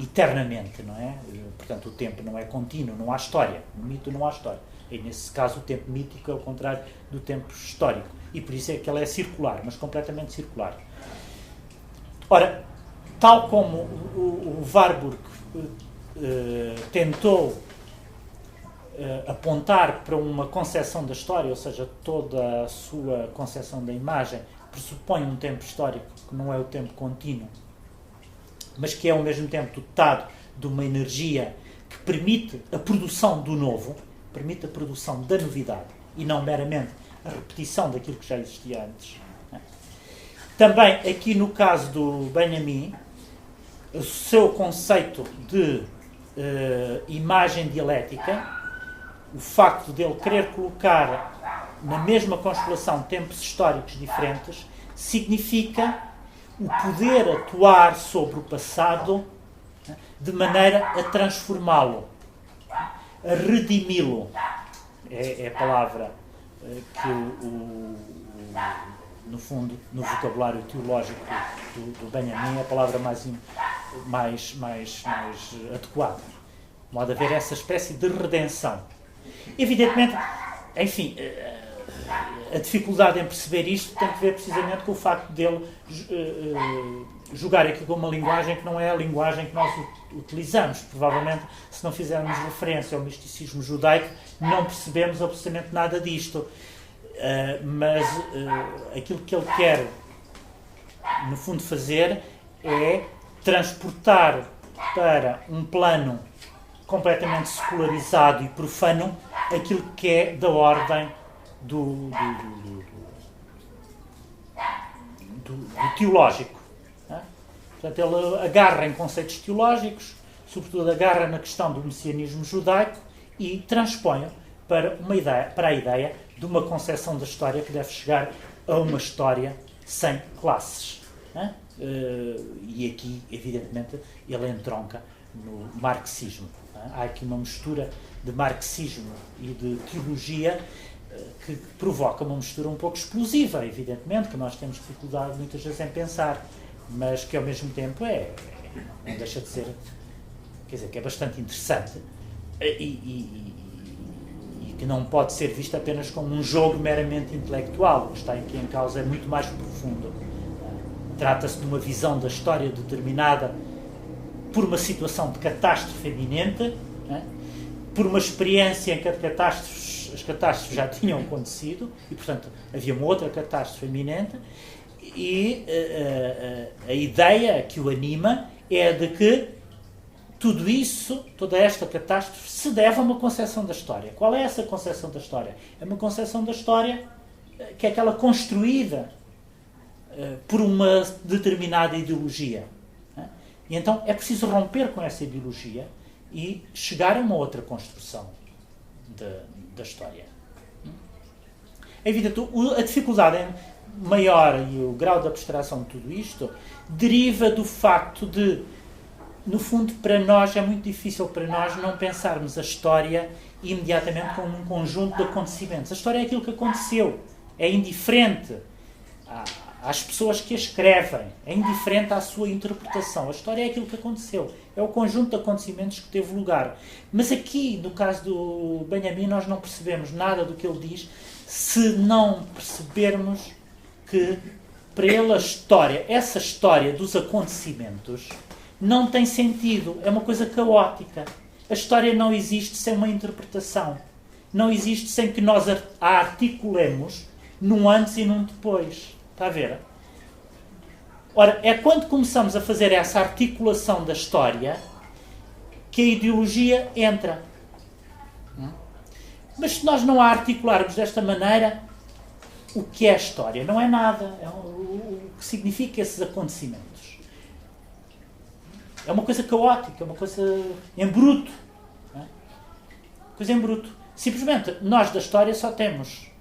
eternamente, não é? Portanto, o tempo não é contínuo, não há história. No mito não há história. E, nesse caso, o tempo mítico é o contrário do tempo histórico. E por isso é que ele é circular, mas completamente circular. Ora, tal como o Warburg tentou apontar para uma concepção da história, ou seja, toda a sua concepção da imagem pressupõe um tempo histórico que não é o tempo contínuo, mas que é ao mesmo tempo dotado de uma energia que permite a produção do novo, permite a produção da novidade, e não meramente a repetição daquilo que já existia antes. Também, aqui no caso do Benjamin, o seu conceito de imagem dialética, o facto de ele querer colocar na mesma constelação tempos históricos diferentes, significa o poder atuar sobre o passado de maneira a transformá-lo, a redimi-lo. É a palavra que, no fundo, no vocabulário teológico do Benjamin, é a palavra mais adequada. De modo a haver essa espécie de redenção. Evidentemente, enfim, a dificuldade em perceber isto tem que ver precisamente com o facto dele jogar aqui com uma linguagem que não é a linguagem que nós utilizamos. Provavelmente, se não fizermos referência ao misticismo judaico, não percebemos absolutamente nada disto. Mas aquilo que ele quer, no fundo, fazer é transportar para um plano completamente secularizado e profano aquilo que é da ordem do teológico. Portanto, ele agarra em conceitos teológicos, sobretudo agarra na questão do messianismo judaico e transpõe para a ideia de uma concepção da história que deve chegar a uma história sem classes. E aqui, evidentemente, ele entronca no marxismo. Há aqui uma mistura de marxismo e de teologia que provoca uma mistura um pouco explosiva, evidentemente, que nós temos dificuldade muitas vezes em pensar, mas que ao mesmo tempo não deixa de ser, quer dizer, que é bastante interessante e que não pode ser visto apenas como um jogo meramente intelectual. O que está aqui em causa é muito mais profundo. Trata-se de uma visão da história determinada por uma situação de catástrofe iminente, por uma experiência em que as catástrofes já tinham acontecido e, portanto, havia uma outra catástrofe iminente e a ideia que o anima é de que tudo isso, toda esta catástrofe, se deve a uma concepção da história. Qual é essa concepção da história? É uma concepção da história que é aquela construída por uma determinada ideologia. E então é preciso romper com essa ideologia e chegar a uma outra construção da história. É evidente, a dificuldade maior e o grau de abstração de tudo isto deriva do facto de, no fundo, para nós, é muito difícil para nós não pensarmos a história imediatamente como um conjunto de acontecimentos. A história é aquilo que aconteceu, é indiferente às pessoas que a escrevem, é indiferente à sua interpretação. A história é aquilo que aconteceu, é o conjunto de acontecimentos que teve lugar. Mas aqui, no caso do Benjamin, nós não percebemos nada do que ele diz se não percebermos que, para ele, essa história dos acontecimentos não tem sentido, é uma coisa caótica. A história não existe sem uma interpretação, não existe sem que nós a articulemos num antes e num depois. Está a ver? Ora, é quando começamos a fazer essa articulação da história que a ideologia entra. Mas se nós não a articularmos desta maneira, o que é a história? Não é nada. É o que significa esses acontecimentos. É uma coisa caótica, é uma coisa em bruto. Coisa em bruto. Simplesmente, nós da história só temos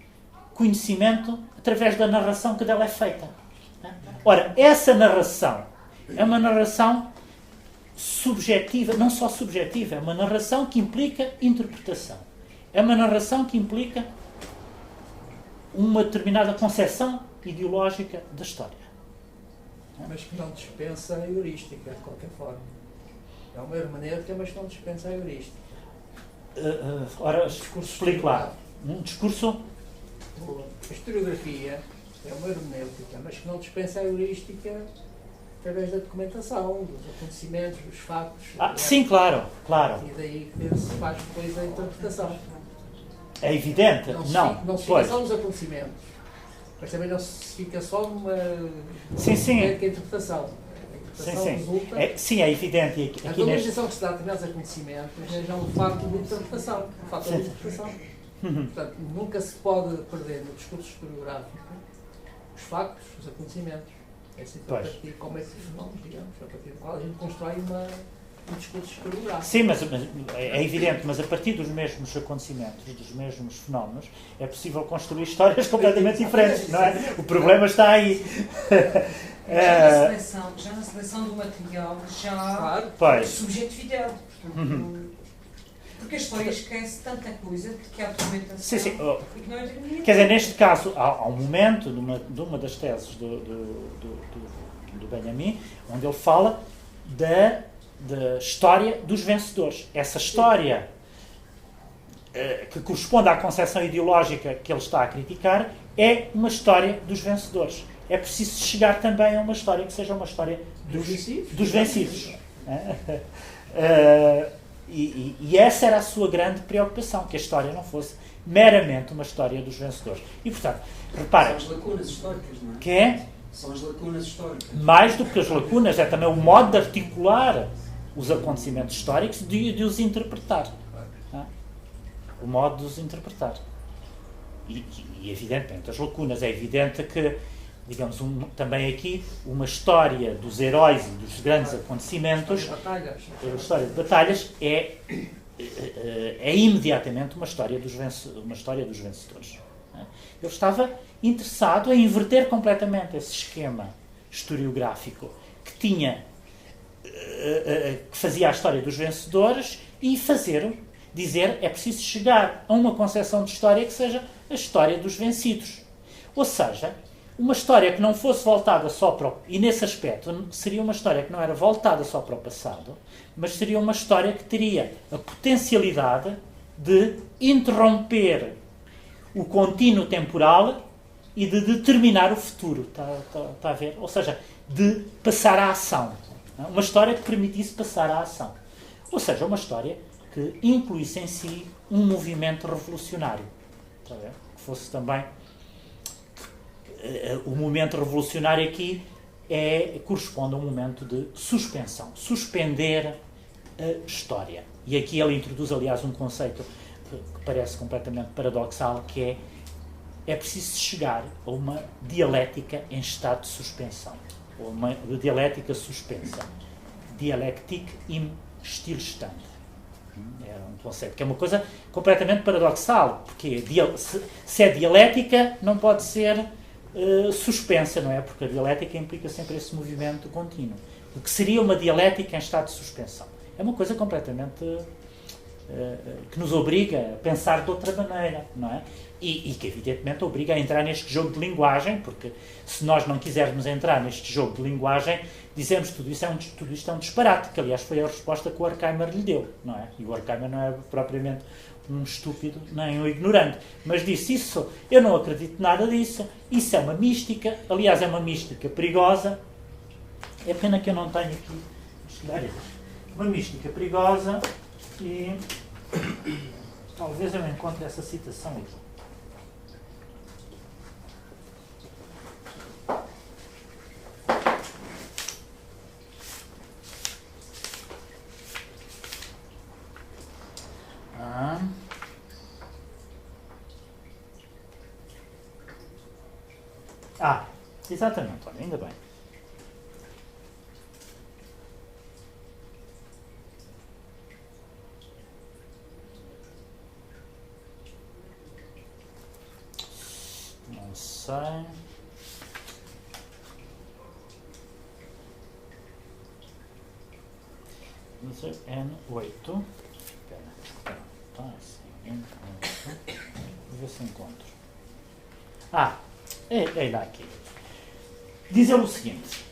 conhecimento através da narração que dela é feita. Ora, essa narração é uma narração subjetiva, não só subjetiva, é uma narração que implica interpretação. É uma narração que implica uma determinada concepção ideológica da história. Mas que não dispensa a heurística, de qualquer forma. É uma hermenêutica, mas que não dispensa a heurística. Ora, explico lá. Um discurso... A historiografia é uma hermenêutica, mas que não dispensa a heurística através da documentação, dos acontecimentos, dos factos. Sim, claro. E daí que se faz depois a interpretação. É evidente. Não se fica só nos acontecimentos, mas também não se fica só numa interpretação. A interpretação resulta... é evidente. A valorização que se dá a determinados acontecimentos é já um facto de interpretação. Um fato de interpretação. Portanto, nunca se pode perder no discurso historiográfico os factos, os acontecimentos. É sempre a partir como esses fenómenos, digamos, a partir do qual a gente constrói um discurso historiográfico. Sim, mas é evidente, mas a partir dos mesmos acontecimentos, dos mesmos fenómenos, é possível construir histórias completamente diferentes, não é? O problema está aí. Já na seleção do material, Claro. já subjetividade. Portanto, porque a história esquece tanta coisa que há documentação. Sim, sim. E que não é determinada. Quer dizer, neste caso, há um momento de uma das teses do Benjamin, onde ele fala da história dos vencedores. Essa história que corresponde à concepção ideológica que ele está a criticar é uma história dos vencedores. É preciso chegar também a uma história que seja uma história dos vencidos. E essa era a sua grande preocupação, que a história não fosse meramente uma história dos vencedores. E, portanto, reparem... São as lacunas históricas, não é? Que é? São as lacunas históricas. Mais do que as lacunas, é também o modo de articular os acontecimentos históricos e de os interpretar. O modo de os interpretar. E evidentemente, as lacunas, é evidente que, digamos, também aqui, uma história dos heróis e dos grandes acontecimentos, a história de batalhas, é imediatamente uma história dos vencedores. Ele estava interessado em inverter completamente esse esquema historiográfico que fazia a história dos vencedores e dizer é preciso chegar a uma concepção de história que seja a história dos vencidos. Ou seja, uma história que não fosse voltada só para o... E nesse aspecto seria uma história que não era voltada só para o passado, mas seria uma história que teria a potencialidade de interromper o contínuo temporal e de determinar o futuro. Está a ver? Ou seja, de passar à ação. Uma história que permitisse passar à ação. Ou seja, uma história que incluísse em si um movimento revolucionário. Está a ver? Que fosse também... O momento revolucionário aqui corresponde a um momento de suspensão. Suspender a história. E aqui ele introduz, aliás, um conceito que parece completamente paradoxal, que é preciso chegar a uma dialética em estado de suspensão. Ou uma dialética suspensa. Dialectic im Stillstand. É um conceito que é uma coisa completamente paradoxal, porque se é dialética, não pode ser suspensa, não é? Porque a dialética implica sempre esse movimento contínuo. O que seria uma dialética em estado de suspensão? É uma coisa completamente que nos obriga a pensar de outra maneira, não é? E que evidentemente obriga a entrar neste jogo de linguagem, porque se nós não quisermos entrar neste jogo de linguagem, dizemos tudo isto é um disparate, que aliás foi a resposta que o Horkheimer lhe deu, não é? E o Horkheimer não é propriamente um estúpido nem um ignorante, mas disse isso, eu não acredito nada disso, isso é uma mística, aliás é uma mística perigosa, é pena que eu não tenho aqui, uma mística perigosa e talvez eu encontre essa citação aqui. Exatamente, olha, ainda bem. Não sei. Não sei, N8. Espera. Tá assim, N8. Vou ver se encontro. É lá aqui. Diz ele o seguinte: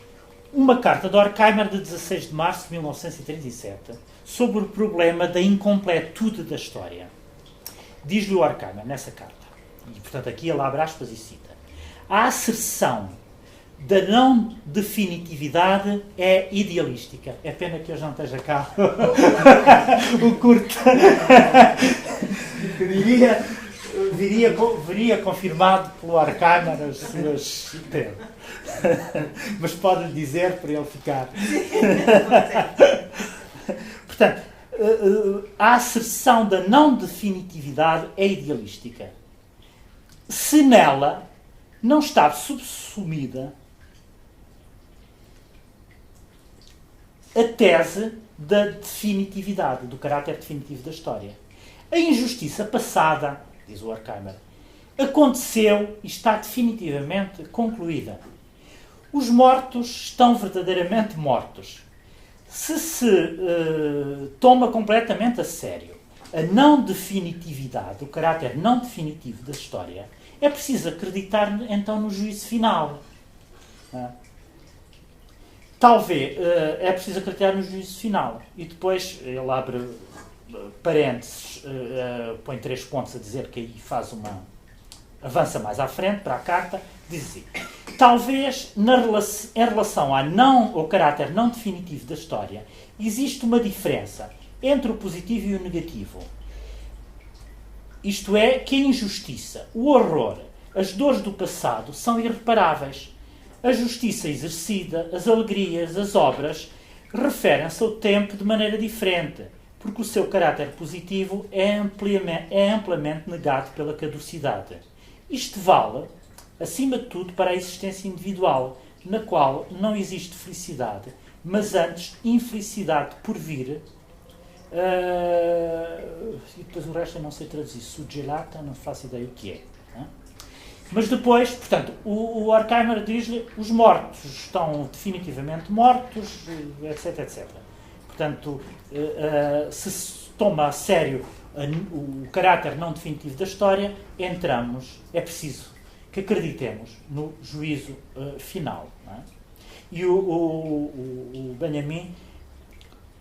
uma carta de Horkheimer de 16 de março de 1937 sobre o problema da incompletude da história. Diz-lhe o Horkheimer nessa carta, e portanto aqui ele abre aspas e cita: a asserção da não definitividade é idealística. É pena que hoje não esteja cá o curto. Viria confirmado pelo Horkheimer as suas teses. Mas pode-lhe dizer para ele ficar. Portanto, a asserção da não definitividade é idealística. Se nela não está subsumida a tese da definitividade, do caráter definitivo da história. A injustiça passada, diz o Horkheimer, aconteceu e está definitivamente concluída. Os mortos estão verdadeiramente mortos. Se toma completamente a sério a não definitividade, o caráter não definitivo da história, é preciso acreditar então no juízo final. Talvez é preciso acreditar no juízo final. E depois ele abre parênteses, põe 3 pontos a dizer que aí avança mais à frente para a carta, diz assim: talvez em relação ao caráter não definitivo da história existe uma diferença entre o positivo e o negativo. Isto é, que a injustiça, o horror, as dores do passado são irreparáveis. A justiça exercida, as alegrias, as obras referem-se ao tempo de maneira diferente, porque o seu caráter positivo é amplamente negado pela caducidade. Isto vale, acima de tudo, para a existência individual, na qual não existe felicidade, mas antes infelicidade por vir. E depois o resto eu não sei traduzir. Suggelata, não faço ideia o que é. Mas depois, portanto, o Horkheimer diz-lhe: os mortos estão definitivamente mortos, etc, etc. Portanto, se toma a sério o caráter não definitivo da história, é preciso que acreditemos no juízo final. Não é? E o Benjamin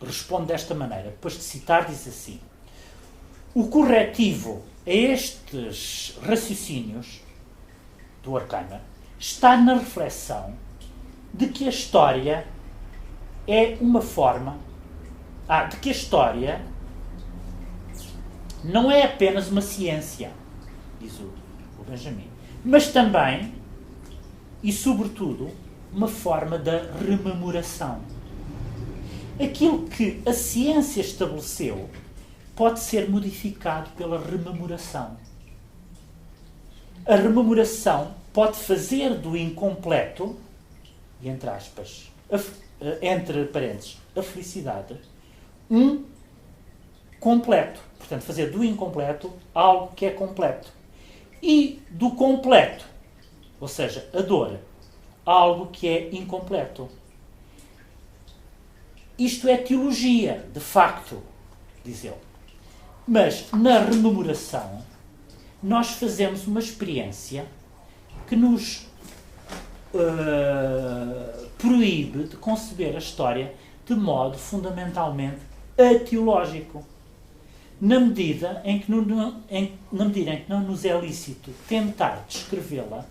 responde desta maneira, depois de citar, diz assim: o corretivo a estes raciocínios do Horkheimer está na reflexão de que a história é uma forma, de que a história não é apenas uma ciência, diz o Benjamin, mas também e sobretudo uma forma da rememoração. Aquilo que a ciência estabeleceu pode ser modificado pela rememoração. A rememoração pode fazer do incompleto, e entre aspas, entre parênteses, a felicidade, um completo. Portanto, fazer do incompleto algo que é completo. E do completo, ou seja, a dor, algo que é incompleto. Isto é teologia, de facto, diz ele. Mas, na rememoração, nós fazemos uma experiência que nos proíbe de conceber a história de modo fundamentalmente ateológico. Na medida em que não nos é lícito tentar descrevê-la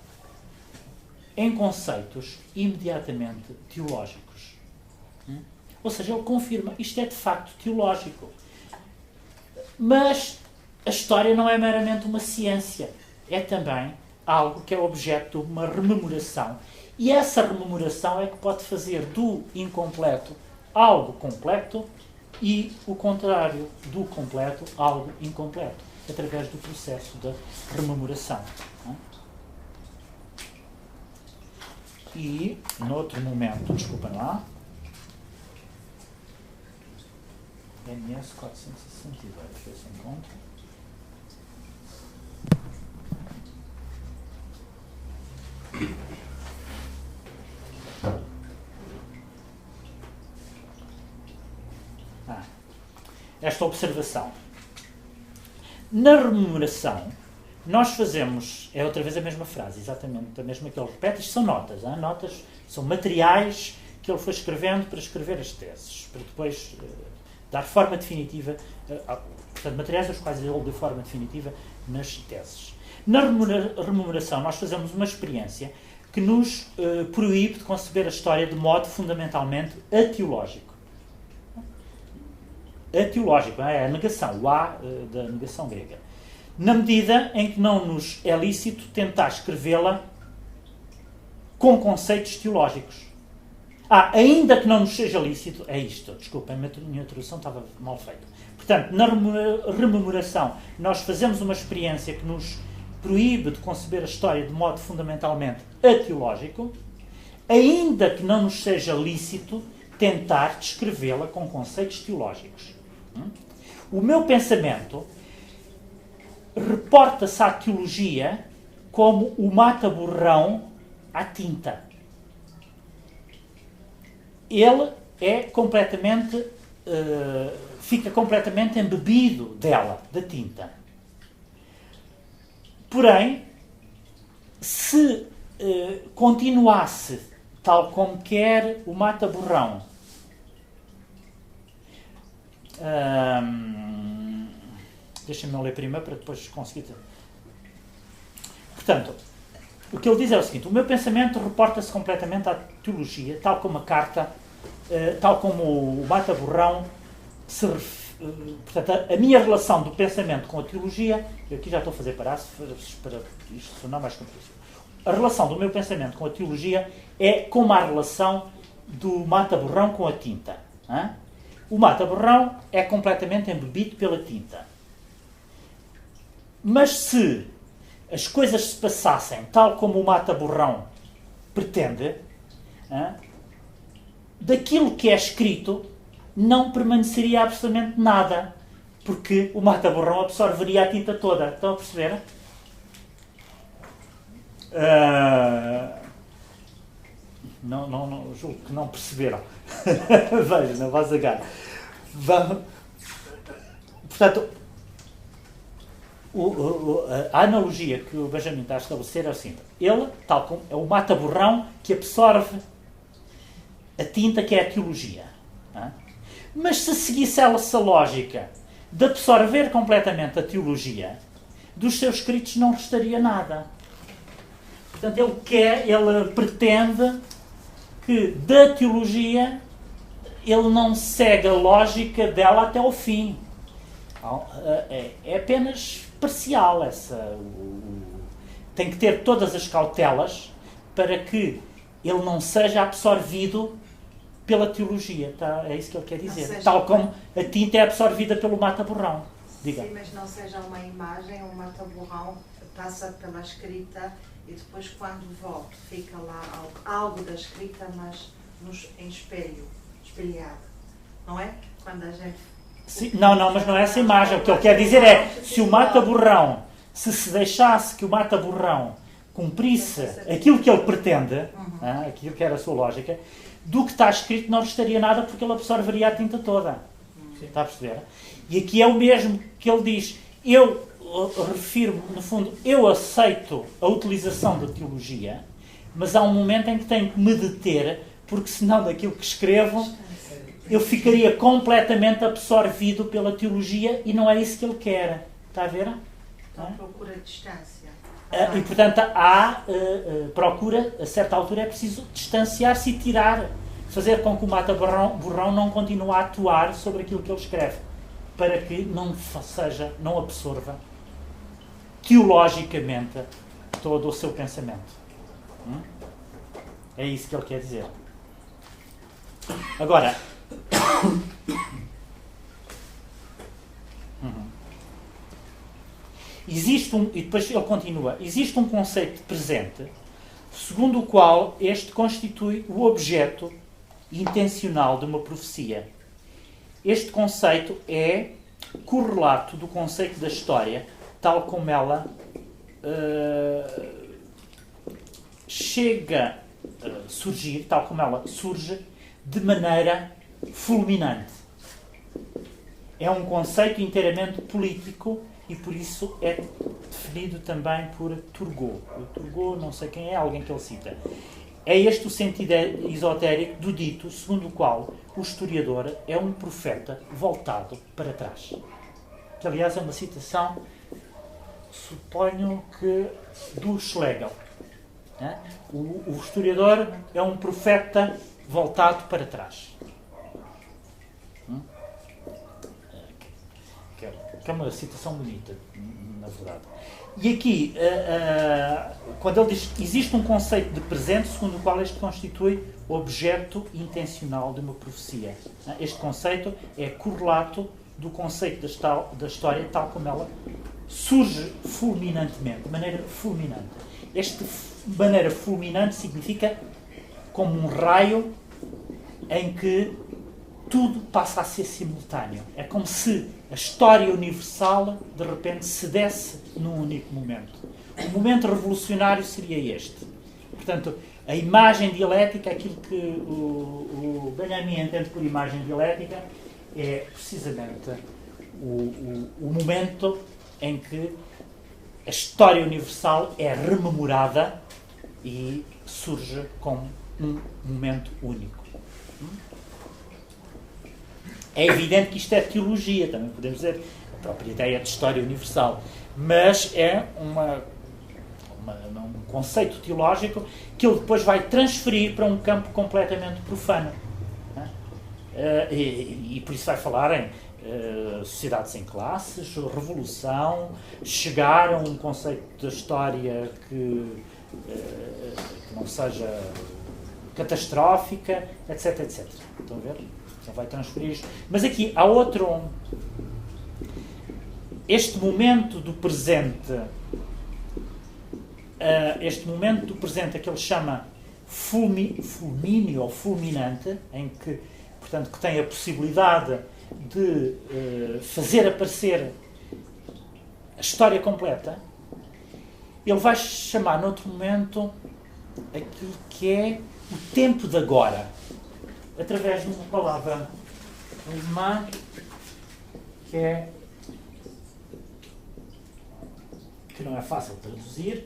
em conceitos imediatamente teológicos. Ou seja, ele confirma, isto é de facto teológico. Mas a história não é meramente uma ciência. É também algo que é objeto de uma rememoração. E essa rememoração é que pode fazer do incompleto algo completo e o contrário do completo algo incompleto, através do processo da rememoração. E, noutro momento, desculpem lá, MS 462, deixa eu ver se encontro. Esta observação. Na rememoração, nós fazemos, é outra vez a mesma frase, exatamente a mesma que ele repete, isto são notas, notas são materiais que ele foi escrevendo para escrever as teses, para depois dar forma definitiva, portanto, materiais aos quais ele deu forma definitiva nas teses. Na rememoração, nós fazemos uma experiência que nos proíbe de conceber a história de modo fundamentalmente ateológico. Ateológico, é a negação, o A da negação grega. Na medida em que não nos é lícito tentar escrevê-la com conceitos teológicos. Ainda que não nos seja lícito, é isto, desculpem, a minha introdução estava mal feita. Portanto, na rememoração, nós fazemos uma experiência que nos proíbe de conceber a história de modo fundamentalmente ateológico, ainda que não nos seja lícito tentar descrevê-la com conceitos teológicos. O meu pensamento reporta-se à teologia como o mata-borrão à tinta. Ele é completamente, fica completamente embebido dela, da tinta. Porém, se continuasse tal como quer o mata-borrão, deixem-me ler primeiro para depois conseguir. Portanto, o que ele diz é o seguinte: o meu pensamento reporta-se completamente à teologia, tal como a carta, tal como o mata-borrão se portanto, a minha relação do pensamento com a teologia, eu aqui já estou a fazer parágrafos para isto sonar mais complexo. A relação do meu pensamento com a teologia é como a relação do mata-borrão com a tinta. O mata-borrão é completamente embebido pela tinta. Mas se as coisas se passassem tal como o mata-borrão pretende, daquilo que é escrito não permaneceria absolutamente nada, porque o mata-borrão absorveria a tinta toda. Estão a perceber? Não, julgo que não perceberam. Veja, não vá zagar. Portanto, a analogia que o Benjamin está a estabelecer é o seguinte: ele, tal como é o mata-borrão que absorve a tinta que é a teologia. Mas se seguisse essa lógica de absorver completamente a teologia, dos seus escritos não restaria nada. Portanto, ele pretende que da teologia ele não segue a lógica dela até ao fim. É apenas parcial tem que ter todas as cautelas para que ele não seja absorvido pela teologia. Tá? É isso que ele quer dizer. Tal como a tinta é absorvida pelo mata-borrão. Diga. Sim, mas não seja uma imagem, um mata-borrão passa pela escrita e depois quando volta fica lá algo da escrita, mas em espelhado. Não é? Quando a gente... Sim, não, mas não é essa imagem. O que ele quer dizer é, se o mata-borrão, se deixasse que o mata-borrão cumprisse aquilo que ele pretende, aquilo que era a sua lógica, do que está escrito não restaria nada, porque ele absorveria a tinta toda. Está a perceber? E aqui é o mesmo que ele diz. Eu refiro, no fundo, eu aceito a utilização da teologia, mas há um momento em que tenho que me deter, porque senão daquilo que escrevo eu ficaria completamente absorvido pela teologia e não é isso que ele quer. Está a ver? Então procura distância. E portanto procura, a certa altura é preciso distanciar-se e tirar, fazer com que o mata-borrão não continue a atuar sobre aquilo que ele escreve, para que não absorva teologicamente todo o seu pensamento. É isso que ele quer dizer. Agora, e depois ele continua, existe um conceito presente segundo o qual este constitui o objeto intencional de uma profecia. Este conceito é correlato do conceito da história, tal como ela chega a surgir, tal como ela surge de maneira fulminante. É um conceito inteiramente político e por isso é definido também por Turgot. O Turgot, não sei quem é, alguém que ele cita. É este o sentido esotérico do dito, segundo o qual o historiador é um profeta voltado para trás. Que, aliás, é uma citação, suponho que, do Schlegel. O historiador é um profeta voltado para trás. que é uma citação bonita, na verdade. E aqui, quando ele diz que existe um conceito de presente segundo o qual este constitui objeto intencional de uma profecia. Este conceito é correlato do conceito da história tal como ela surge fulminantemente, de maneira fulminante. Esta maneira fulminante significa como um raio em que tudo passa a ser simultâneo. É como se a história universal, de repente, se desse num único momento. O momento revolucionário seria este. Portanto, a imagem dialética, aquilo que o Benjamin entende por imagem dialética, é precisamente o momento em que a história universal é rememorada e surge como um momento único. É evidente que isto é teologia, também podemos dizer, a própria ideia de história universal, mas é um conceito teológico que ele depois vai transferir para um campo completamente profano. E por isso vai falar em sociedade sem classes, revolução, chegar a um conceito da história que não seja catastrófica, etc, etc. Estão a ver? Então vai transferir isto. Mas aqui há outro... Este momento do presente, é que ele chama fulmíneo ou fulminante, em que, portanto, que tem a possibilidade de fazer aparecer a história completa, ele vai chamar, noutro momento, aquilo que é o tempo de agora, através de uma palavra alemã que não é fácil de traduzir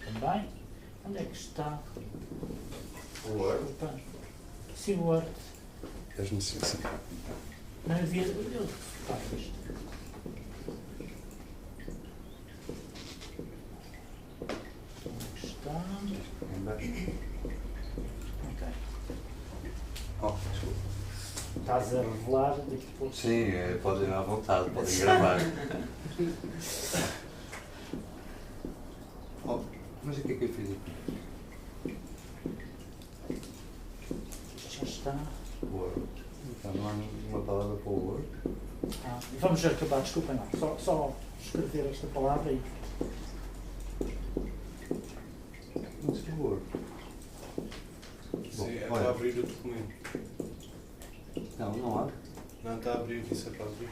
também. Onde é que está? O Word? Sim, o Word. Deixa-me sim. Não havia. Isto. Onde está? Embaixo. Ok. Oh, desculpa. Estás a revelar daqui a pouco. Sim, pode ir à vontade, podem gravar. Oh, mas o que é que eu fiz aqui? Isto já está. Word. Então não há uma palavra para o Word? Vamos acabar, desculpem lá. Só escrever esta palavra e. Não sei o Word. Sim, é olha. para abrir o documento. Não há? Não está a abrir, isso é para abrir.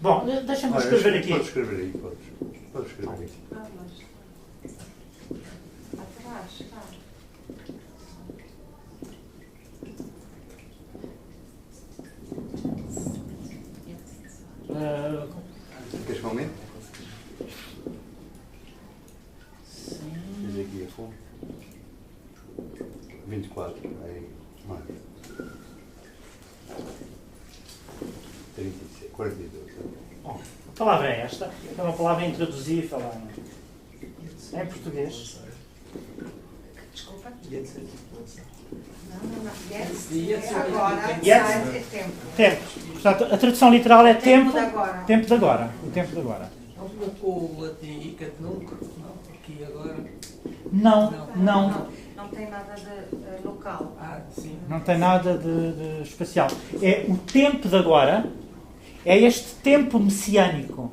Bom, deixa-me escrever aqui. Podes escrever aí, podes escrever aí. Mas atrás, está. Queres que aumente? Sim. Diz aqui a fonte. 24. Aí, mais. 36, 42. Bom, a palavra é esta. É uma palavra introduzível em português. Desculpa? Jetzt Yes, agora, Yes. sai, é tempo. Tempo. Portanto, a tradução literal é tempo. de agora. Tempo de agora. O tempo de agora. Não colocou o latim icat nunc? Não, aqui agora. Não. Não tem nada de local. Sim. Não tem nada de especial. É o tempo de agora, é este tempo messiânico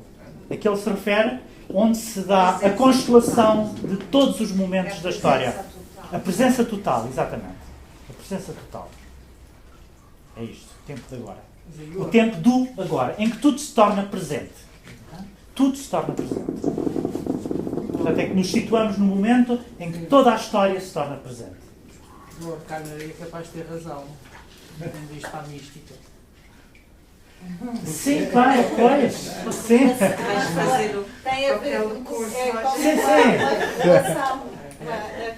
a que ele se refere, onde se dá a constelação de todos os momentos da história. A presença total, exatamente. A presença total. É isto, o tempo de agora. O tempo do agora, em que tudo se torna presente. Tudo se torna presente. Portanto, é que nos situamos no momento em que toda a história se torna presente. O Lord Carnegie é capaz de ter razão. Quando isto para a mística. Sim, claro, pois. Sim. Vais fazer o Tem a ver papel de curso. é como Sim, uma sim. revelação.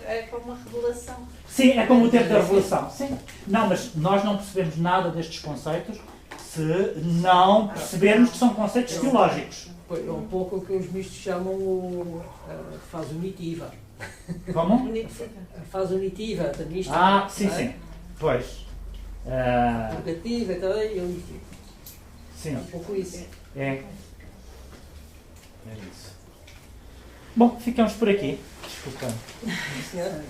É como uma revelação. Sim, é como o tempo da revelação. Sim. Não, mas nós não percebemos nada destes conceitos se não percebermos que são conceitos teológicos. É um pouco o que os mistos chamam a fase unitiva. Como? A fase unitiva da mística. Sim, sim. Pois. Purgativa e tal, e unitiva. Sim. É um pouco isso. É. É isso. Bom, ficamos por aqui. Desculpa. Senhor?